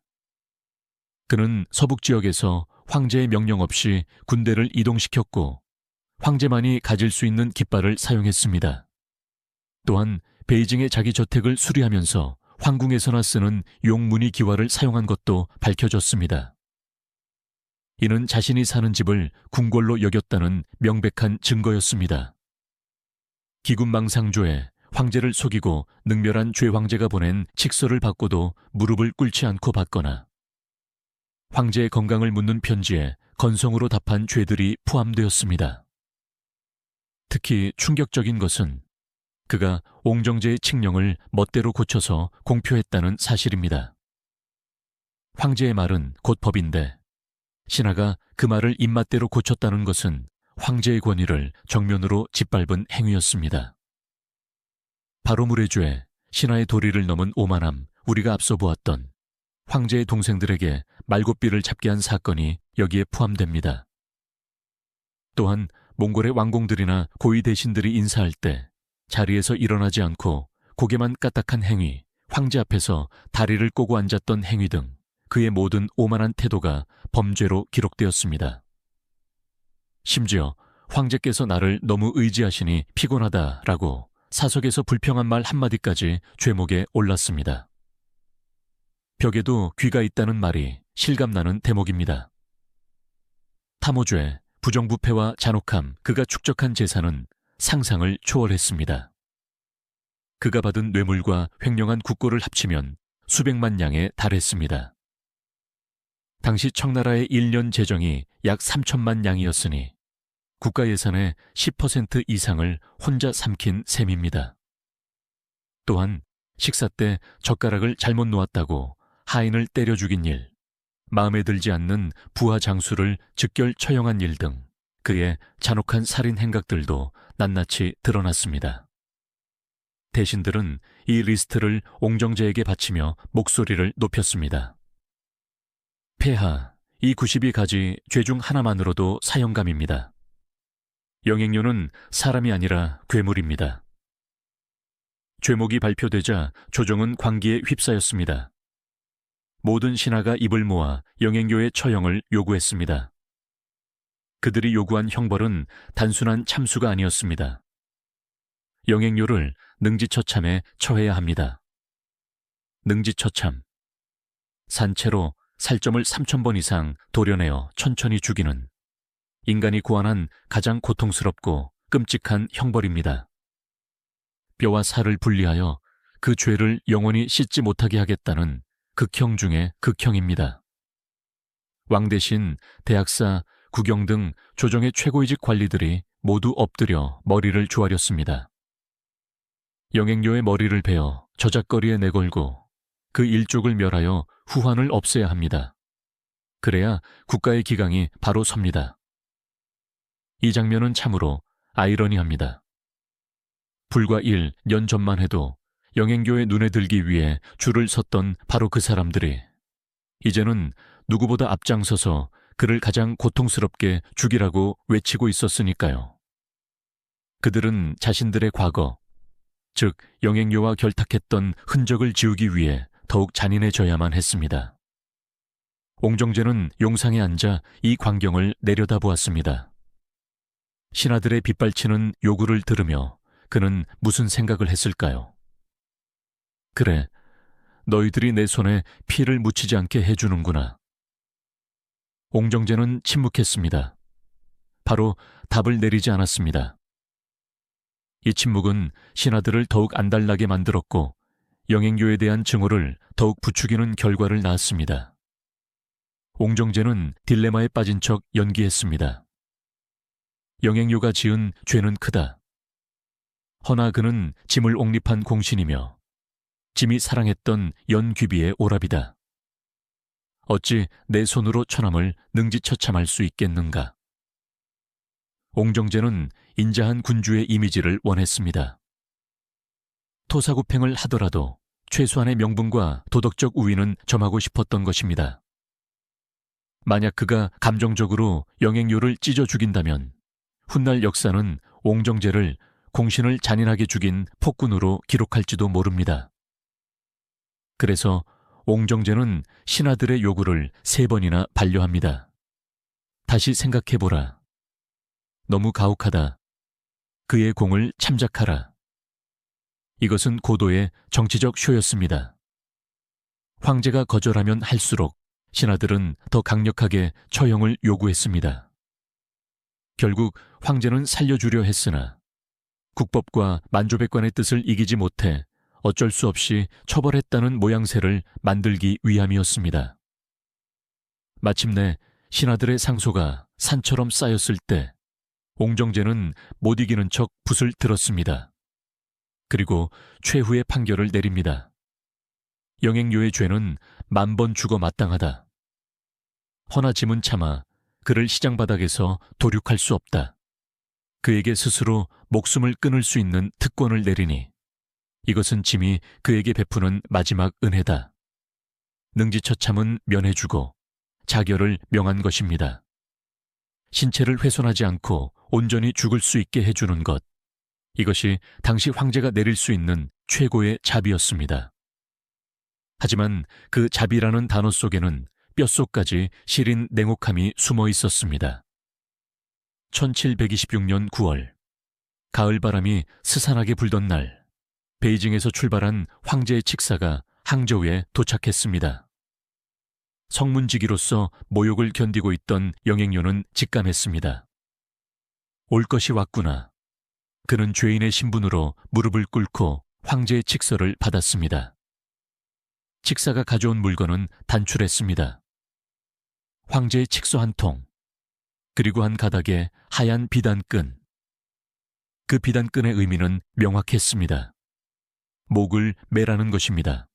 그는 서북 지역에서 황제의 명령 없이 군대를 이동시켰고 황제만이 가질 수 있는 깃발을 사용했습니다. 또한 베이징의 자기 저택을 수리하면서 황궁에서나 쓰는 용무늬 기와를 사용한 것도 밝혀졌습니다. 이는 자신이 사는 집을 궁궐로 여겼다는 명백한 증거였습니다. 기군망상조에 황제를 속이고 능멸한 죄황제가 보낸 칙서를 받고도 무릎을 꿇지 않고 받거나 황제의 건강을 묻는 편지에 건성으로 답한 죄들이 포함되었습니다. 특히 충격적인 것은 그가 옹정제의 칙령을 멋대로 고쳐서 공표했다는 사실입니다. 황제의 말은 곧 법인데 신하가 그 말을 입맛대로 고쳤다는 것은 황제의 권위를 정면으로 짓밟은 행위였습니다. 바로 무례죄, 신하의 도리를 넘은 오만함, 우리가 앞서 보았던 황제의 동생들에게 말고삐를 잡게 한 사건이 여기에 포함됩니다. 또한 몽골의 왕공들이나 고위 대신들이 인사할 때 자리에서 일어나지 않고 고개만 까딱한 행위, 황제 앞에서 다리를 꼬고 앉았던 행위 등 그의 모든 오만한 태도가 범죄로 기록되었습니다. 심지어 황제께서 나를 너무 의지하시니 피곤하다라고 사석에서 불평한 말 한마디까지 죄목에 올랐습니다. 벽에도 귀가 있다는 말이 실감나는 대목입니다. 탐호죄, 부정부패와 잔혹함, 그가 축적한 재산은 상상을 초월했습니다. 그가 받은 뇌물과 횡령한 국고를 합치면 수백만 냥에 달했습니다. 당시 청나라의 1년 재정이 약 3천만 냥이었으니 국가 예산의 10% 이상을 혼자 삼킨 셈입니다. 또한 식사 때 젓가락을 잘못 놓았다고 하인을 때려 죽인 일, 마음에 들지 않는 부하 장수를 즉결 처형한 일 등 그의 잔혹한 살인 행각들도 낱낱이 드러났습니다. 대신들은 이 리스트를 옹정제에게 바치며 목소리를 높였습니다. 폐하, 이 92가지 죄 중 하나만으로도 사형감입니다. 영행료는 사람이 아니라 괴물입니다. 죄목이 발표되자 조정은 광기에 휩싸였습니다. 모든 신하가 입을 모아 영행료의 처형을 요구했습니다. 그들이 요구한 형벌은 단순한 참수가 아니었습니다. 영행료를 능지처참에 처해야 합니다. 능지처참, 산채로 살점을 3,000번 이상 도려내어 천천히 죽이는 인간이 고안한 가장 고통스럽고 끔찍한 형벌입니다. 뼈와 살을 분리하여 그 죄를 영원히 씻지 못하게 하겠다는 극형 중의 극형입니다. 왕 대신 대학사, 국영 등 조정의 최고위직 관리들이 모두 엎드려 머리를 조아렸습니다. 영행료의 머리를 베어 저작거리에 내걸고 그 일족을 멸하여 후환을 없애야 합니다. 그래야 국가의 기강이 바로 섭니다. 이 장면은 참으로 아이러니합니다. 불과 1년 전만 해도 영행교의 눈에 들기 위해 줄을 섰던 바로 그 사람들이 이제는 누구보다 앞장서서 그를 가장 고통스럽게 죽이라고 외치고 있었으니까요. 그들은 자신들의 과거, 즉 영행료와 결탁했던 흔적을 지우기 위해 더욱 잔인해져야만 했습니다. 옹정제는 용상에 앉아 이 광경을 내려다보았습니다. 신하들의 빗발치는 요구를 들으며 그는 무슨 생각을 했을까요? 그래, 너희들이 내 손에 피를 묻히지 않게 해주는구나. 옹정제는 침묵했습니다. 바로 답을 내리지 않았습니다. 이 침묵은 신하들을 더욱 안달나게 만들었고 영행교에 대한 증오를 더욱 부추기는 결과를 낳았습니다. 옹정제는 딜레마에 빠진 척 연기했습니다. 영행료가 지은 죄는 크다. 허나 그는 짐을 옹립한 공신이며 짐이 사랑했던 연귀비의 오랍이다. 어찌 내 손으로 처남을 능지처참할 수 있겠는가? 옹정제는 인자한 군주의 이미지를 원했습니다. 토사구팽을 하더라도 최소한의 명분과 도덕적 우위는 점하고 싶었던 것입니다. 만약 그가 감정적으로 영행료를 찢어 죽인다면 훗날 역사는 옹정제를 공신을 잔인하게 죽인 폭군으로 기록할지도 모릅니다. 그래서 옹정제는 신하들의 요구를 3번이나 반려합니다. 다시 생각해보라. 너무 가혹하다. 그의 공을 참작하라. 이것은 고도의 정치적 쇼였습니다. 황제가 거절하면 할수록 신하들은 더 강력하게 처형을 요구했습니다. 결국 황제는 살려주려 했으나 국법과 만조백관의 뜻을 이기지 못해 어쩔 수 없이 처벌했다는 모양새를 만들기 위함이었습니다. 마침내 신하들의 상소가 산처럼 쌓였을 때 옹정제는 못 이기는 척 붓을 들었습니다. 그리고 최후의 판결을 내립니다. 영행료의 죄는 10,000번 죽어 마땅하다. 허나 짐은 참아 그를 시장 바닥에서 도륙할 수 없다. 그에게 스스로 목숨을 끊을 수 있는 특권을 내리니 이것은 짐이 그에게 베푸는 마지막 은혜다. 능지처참은 면해주고 자결을 명한 것입니다. 신체를 훼손하지 않고 온전히 죽을 수 있게 해주는 것. 이것이 당시 황제가 내릴 수 있는 최고의 자비였습니다. 하지만 그 자비라는 단어 속에는 뼛속까지 시린 냉혹함이 숨어 있었습니다. 1726년 9월, 가을바람이 스산하게 불던 날, 베이징에서 출발한 황제의 칙사가 항저우에 도착했습니다. 성문지기로서 모욕을 견디고 있던 영행료는 직감했습니다. 올 것이 왔구나. 그는 죄인의 신분으로 무릎을 꿇고 황제의 칙서를 받았습니다. 칙사가 가져온 물건은 단출했습니다. 황제의 칙서 한 통, 그리고 한 가닥의 하얀 비단끈. 그 비단끈의 의미는 명확했습니다. 목을 매라는 것입니다.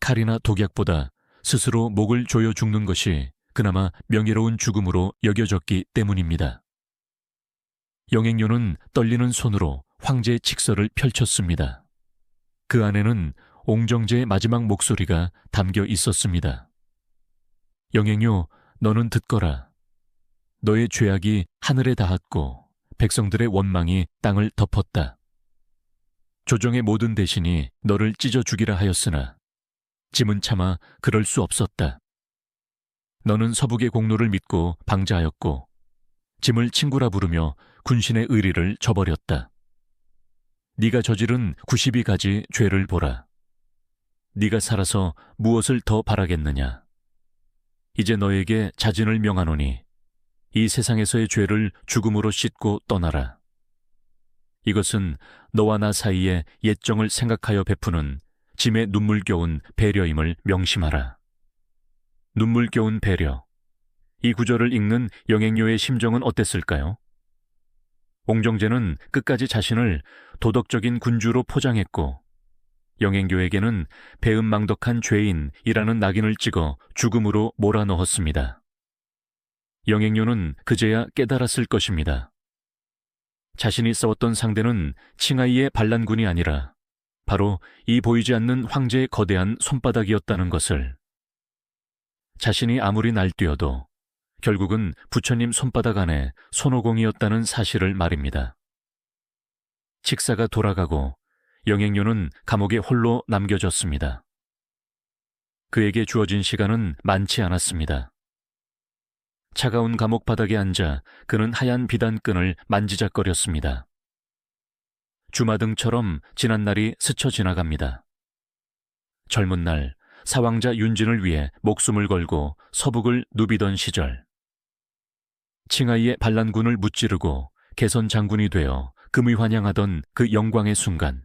칼이나 독약보다 스스로 목을 조여 죽는 것이 그나마 명예로운 죽음으로 여겨졌기 때문입니다. 영행료는 떨리는 손으로 황제의 칙서를 펼쳤습니다. 그 안에는 옹정제의 마지막 목소리가 담겨 있었습니다. 영행료, 너는 듣거라. 너의 죄악이 하늘에 닿았고 백성들의 원망이 땅을 덮었다. 조정의 모든 대신이 너를 찢어 죽이라 하였으나 짐은 차마 그럴 수 없었다. 너는 서북의 공로를 믿고 방자하였고 짐을 친구라 부르며 군신의 의리를 저버렸다. 네가 저지른 92가지 죄를 보라. 네가 살아서 무엇을 더 바라겠느냐. 이제 너에게 자진을 명하노니 이 세상에서의 죄를 죽음으로 씻고 떠나라. 이것은 너와 나 사이에 옛정을 생각하여 베푸는 짐에 눈물겨운 배려임을 명심하라. 눈물겨운 배려. 이 구절을 읽는 영행료의 심정은 어땠을까요? 옹정제는 끝까지 자신을 도덕적인 군주로 포장했고 영행교에게는 배은망덕한 죄인이라는 낙인을 찍어 죽음으로 몰아넣었습니다. 영행료는 그제야 깨달았을 것입니다. 자신이 싸웠던 상대는 칭하이의 반란군이 아니라 바로 이 보이지 않는 황제의 거대한 손바닥이었다는 것을. 자신이 아무리 날뛰어도 결국은 부처님 손바닥 안에 손오공이었다는 사실을 말입니다. 칙사가 돌아가고 영행료는 감옥에 홀로 남겨졌습니다. 그에게 주어진 시간은 많지 않았습니다. 차가운 감옥 바닥에 앉아 그는 하얀 비단끈을 만지작거렸습니다. 주마등처럼 지난 날이 스쳐 지나갑니다. 젊은 날 사왕자 윤진을 위해 목숨을 걸고 서북을 누비던 시절, 칭하이의 반란군을 무찌르고 개선 장군이 되어 금의환영하던 그 영광의 순간,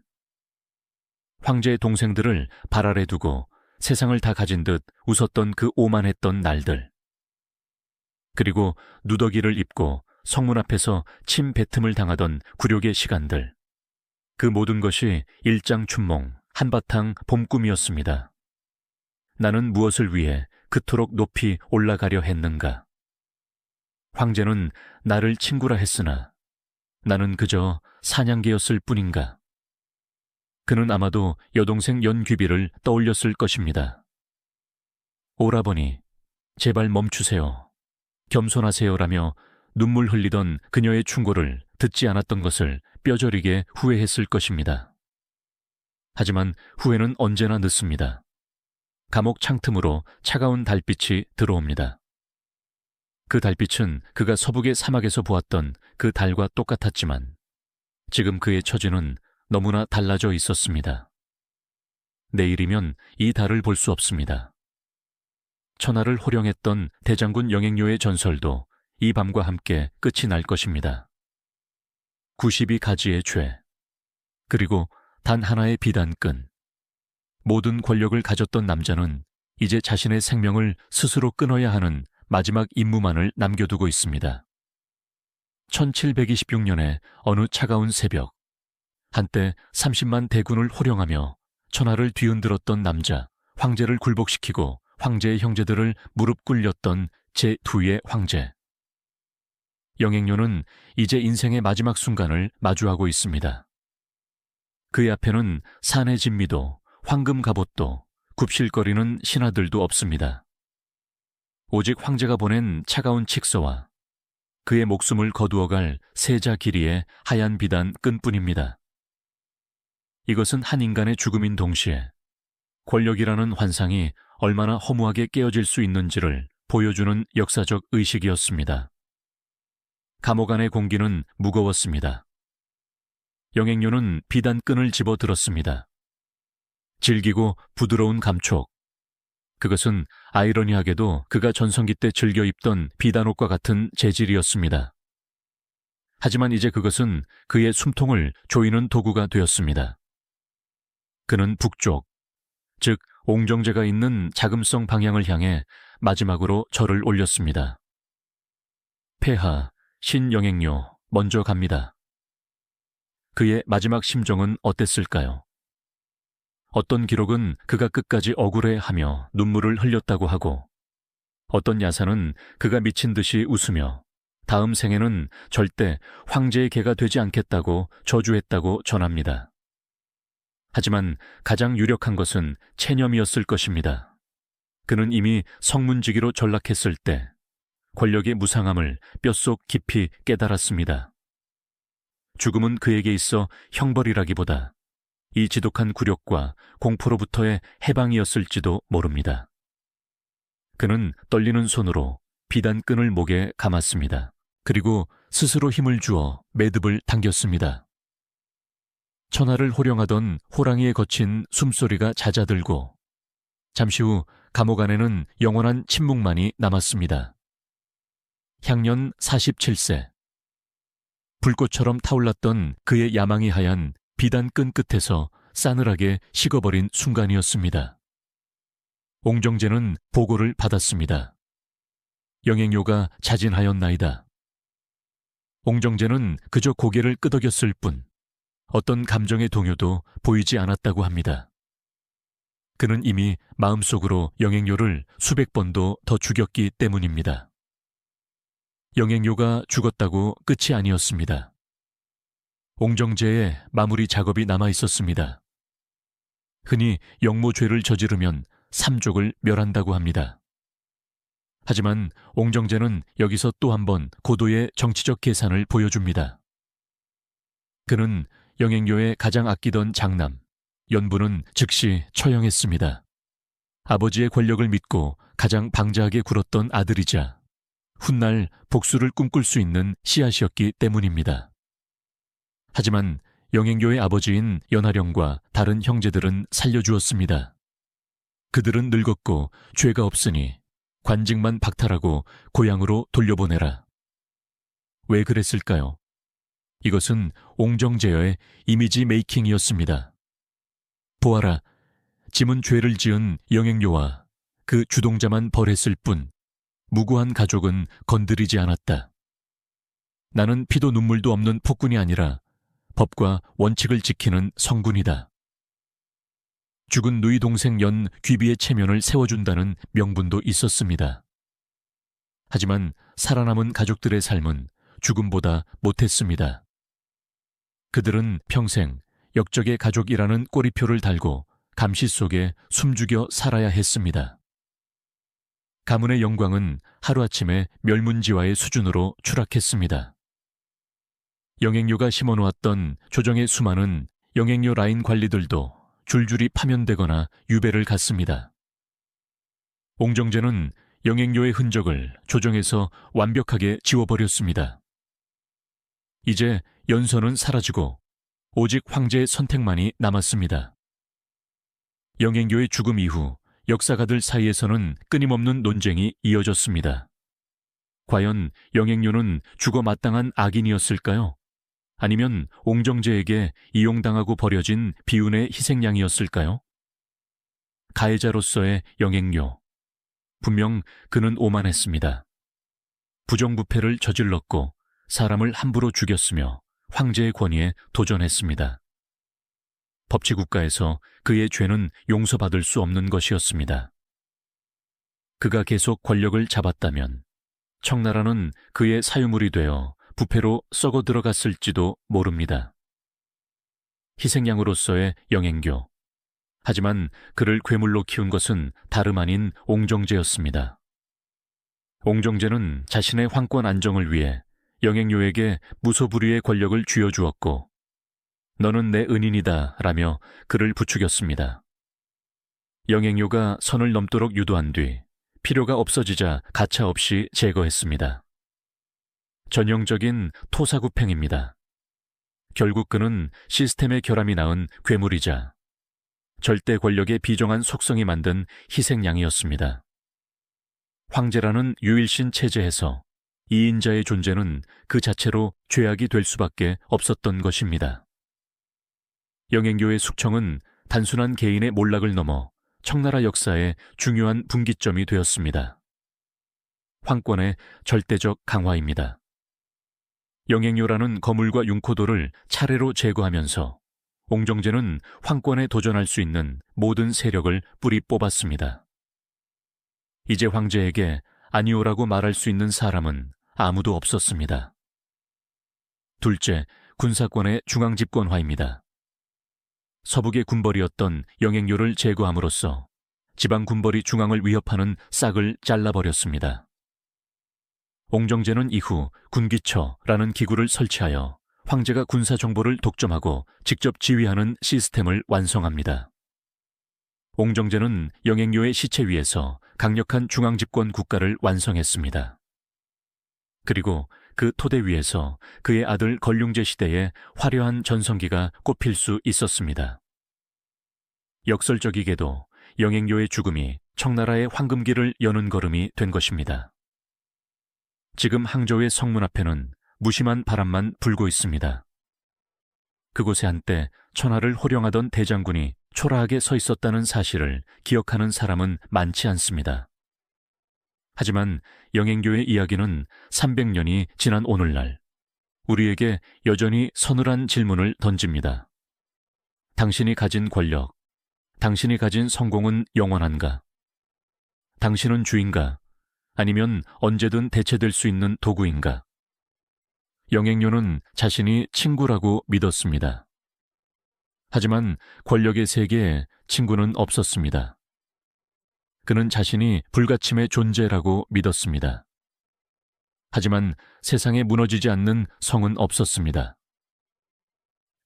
황제의 동생들을 발 아래 두고 세상을 다 가진 듯 웃었던 그 오만했던 날들, 그리고 누더기를 입고 성문 앞에서 침 뱉음을 당하던 굴욕의 시간들, 그 모든 것이 일장춘몽, 한바탕 봄꿈이었습니다. 나는 무엇을 위해 그토록 높이 올라가려 했는가? 황제는 나를 친구라 했으나 나는 그저 사냥개였을 뿐인가? 그는 아마도 여동생 연귀비를 떠올렸을 것입니다. 오라버니, 제발 멈추세요. 겸손하세요라며 눈물 흘리던 그녀의 충고를 듣지 않았던 것을 뼈저리게 후회했을 것입니다. 하지만 후회는 언제나 늦습니다. 감옥 창틈으로 차가운 달빛이 들어옵니다. 그 달빛은 그가 서북의 사막에서 보았던 그 달과 똑같았지만 지금 그의 처지는 너무나 달라져 있었습니다. 내일이면 이 달을 볼 수 없습니다. 천하를 호령했던 대장군 영행료의 전설도 이 밤과 함께 끝이 날 것입니다. 92가지의 죄, 그리고 단 하나의 비단끈. 모든 권력을 가졌던 남자는 이제 자신의 생명을 스스로 끊어야 하는 마지막 임무만을 남겨두고 있습니다. 1726년의 어느 차가운 새벽, 한때 30만 대군을 호령하며 천하를 뒤흔들었던 남자, 황제를 굴복시키고 황제의 형제들을 무릎 꿇렸던 제2의 황제. 영행료는 이제 인생의 마지막 순간을 마주하고 있습니다. 그의 앞에는 산의 진미도, 황금 갑옷도, 굽실거리는 신하들도 없습니다. 오직 황제가 보낸 차가운 칙서와 그의 목숨을 거두어갈 세자 길이의 하얀 비단 끈뿐입니다. 이것은 한 인간의 죽음인 동시에 권력이라는 환상이 얼마나 허무하게 깨어질 수 있는지를 보여주는 역사적 의식이었습니다. 감옥 안의 공기는 무거웠습니다. 영행료는 비단끈을 집어들었습니다. 질기고 부드러운 감촉. 그것은 아이러니하게도 그가 전성기 때 즐겨 입던 비단옷과 같은 재질이었습니다. 하지만 이제 그것은 그의 숨통을 조이는 도구가 되었습니다. 그는 북쪽, 즉 옹정제가 있는 자금성 방향을 향해 마지막으로 절을 올렸습니다. 폐하, 신영행료, 먼저 갑니다. 그의 마지막 심정은 어땠을까요? 어떤 기록은 그가 끝까지 억울해하며 눈물을 흘렸다고 하고, 어떤 야사는 그가 미친 듯이 웃으며 다음 생에는 절대 황제의 개가 되지 않겠다고 저주했다고 전합니다. 하지만 가장 유력한 것은 체념이었을 것입니다. 그는 이미 성문지기로 전락했을 때 권력의 무상함을 뼛속 깊이 깨달았습니다. 죽음은 그에게 있어 형벌이라기보다 이 지독한 굴욕과 공포로부터의 해방이었을지도 모릅니다. 그는 떨리는 손으로 비단끈을 목에 감았습니다. 그리고 스스로 힘을 주어 매듭을 당겼습니다. 천하를 호령하던 호랑이의 거친 숨소리가 잦아들고 잠시 후 감옥 안에는 영원한 침묵만이 남았습니다. 향년 47세. 불꽃처럼 타올랐던 그의 야망이 하얀 비단 끈 끝에서 싸늘하게 식어버린 순간이었습니다. 옹정제는 보고를 받았습니다. 영행료가 자진하였나이다. 옹정제는 그저 고개를 끄덕였을 뿐 어떤 감정의 동요도 보이지 않았다고 합니다. 그는 이미 마음속으로 영행료를 수백 번도 더 죽였기 때문입니다. 영행료가 죽었다고 끝이 아니었습니다. 옹정제의 마무리 작업이 남아 있었습니다. 흔히 영모죄를 저지르면 삼족을 멸한다고 합니다. 하지만 옹정제는 여기서 또 한 번 고도의 정치적 계산을 보여줍니다. 그는 영행료의 가장 아끼던 장남, 연부는 즉시 처형했습니다. 아버지의 권력을 믿고 가장 방자하게 굴었던 아들이자 훗날 복수를 꿈꿀 수 있는 씨앗이었기 때문입니다. 하지만 영행교의 아버지인 연하령과 다른 형제들은 살려주었습니다. 그들은 늙었고 죄가 없으니 관직만 박탈하고 고향으로 돌려보내라. 왜 그랬을까요? 이것은 옹정제어의 이미지 메이킹이었습니다. 보아라, 짐은 죄를 지은 영행료와 그 주동자만 벌했을 뿐 무고한 가족은 건드리지 않았다. 나는 피도 눈물도 없는 폭군이 아니라 법과 원칙을 지키는 성군이다. 죽은 누이 동생 연 귀비의 체면을 세워준다는 명분도 있었습니다. 하지만 살아남은 가족들의 삶은 죽음보다 못했습니다. 그들은 평생 역적의 가족이라는 꼬리표를 달고 감시 속에 숨죽여 살아야 했습니다. 가문의 영광은 하루아침에 멸문지화의 수준으로 추락했습니다. 영행료가 심어놓았던 조정의 수많은 영행료 라인 관리들도 줄줄이 파면되거나 유배를 갔습니다. 옹정제는 영행료의 흔적을 조정에서 완벽하게 지워버렸습니다. 이제 연선은 사라지고 오직 황제의 선택만이 남았습니다. 영행교의 죽음 이후 역사가들 사이에서는 끊임없는 논쟁이 이어졌습니다. 과연 영행료는 죽어 마땅한 악인이었을까요? 아니면 옹정제에게 이용당하고 버려진 비운의 희생양이었을까요? 가해자로서의 영행료. 분명 그는 오만했습니다. 부정부패를 저질렀고 사람을 함부로 죽였으며 황제의 권위에 도전했습니다. 법치국가에서 그의 죄는 용서받을 수 없는 것이었습니다. 그가 계속 권력을 잡았다면 청나라는 그의 사유물이 되어 부패로 썩어 들어갔을지도 모릅니다. 희생양으로서의 영행교. 하지만 그를 괴물로 키운 것은 다름 아닌 옹정제였습니다. 옹정제는 자신의 황권 안정을 위해 영행료에게 무소불위의 권력을 쥐어주었고 너는 내 은인이다 라며 그를 부추겼습니다. 영행료가 선을 넘도록 유도한 뒤 필요가 없어지자 가차없이 제거했습니다. 전형적인 토사구팽입니다. 결국 그는 시스템의 결함이 낳은 괴물이자 절대 권력의 비정한 속성이 만든 희생양이었습니다. 황제라는 유일신 체제에서 이인자의 존재는 그 자체로 죄악이 될 수밖에 없었던 것입니다. 영행교의 숙청은 단순한 개인의 몰락을 넘어 청나라 역사의 중요한 분기점이 되었습니다. 황권의 절대적 강화입니다. 영행료라는 거물과 융코도를 차례로 제거하면서 옹정제는 황권에 도전할 수 있는 모든 세력을 뿌리 뽑았습니다. 이제 황제에게 아니오라고 말할 수 있는 사람은 아무도 없었습니다. 둘째, 군사권의 중앙집권화입니다. 서북의 군벌이었던 영행료를 제거함으로써 지방 군벌이 중앙을 위협하는 싹을 잘라버렸습니다. 옹정제는 이후 군기처라는 기구를 설치하여 황제가 군사 정보를 독점하고 직접 지휘하는 시스템을 완성합니다. 옹정제는 영행료의 시체 위에서 강력한 중앙집권 국가를 완성했습니다. 그리고 그 토대 위에서 그의 아들 걸륭제 시대의 화려한 전성기가 꼽힐 수 있었습니다. 역설적이게도 영행료의 죽음이 청나라의 황금기를 여는 걸음이 된 것입니다. 지금 항저우의 성문 앞에는 무심한 바람만 불고 있습니다. 그곳에 한때 천하를 호령하던 대장군이 초라하게 서 있었다는 사실을 기억하는 사람은 많지 않습니다. 하지만 영행교의 이야기는 300년이 지난 오늘날 우리에게 여전히 서늘한 질문을 던집니다. 당신이 가진 권력, 당신이 가진 성공은 영원한가? 당신은 주인가? 아니면 언제든 대체될 수 있는 도구인가? 영행료는 자신이 친구라고 믿었습니다. 하지만 권력의 세계에 친구는 없었습니다. 그는 자신이 불가침의 존재라고 믿었습니다. 하지만 세상에 무너지지 않는 성은 없었습니다.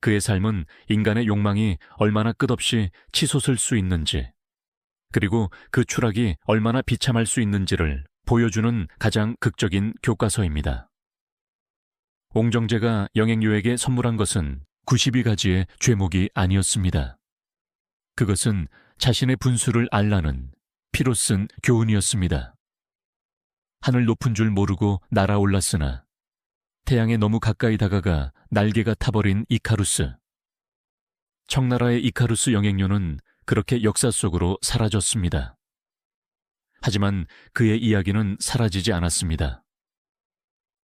그의 삶은 인간의 욕망이 얼마나 끝없이 치솟을 수 있는지, 그리고 그 추락이 얼마나 비참할 수 있는지를 보여주는 가장 극적인 교과서입니다. 옹정제가 영행료에게 선물한 것은 92가지의 죄목이 아니었습니다. 그것은 자신의 분수를 알라는 피로 쓴 교훈이었습니다. 하늘 높은 줄 모르고 날아올랐으나 태양에 너무 가까이 다가가 날개가 타버린 이카루스. 청나라의 이카루스 영행료는 그렇게 역사 속으로 사라졌습니다. 하지만 그의 이야기는 사라지지 않았습니다.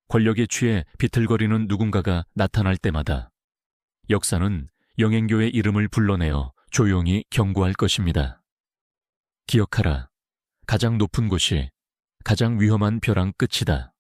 권력에 취해 비틀거리는 누군가가 나타날 때마다 역사는 영행교의 이름을 불러내어 조용히 경고할 것입니다. 기억하라. 가장 높은 곳이 가장 위험한 벼랑 끝이다.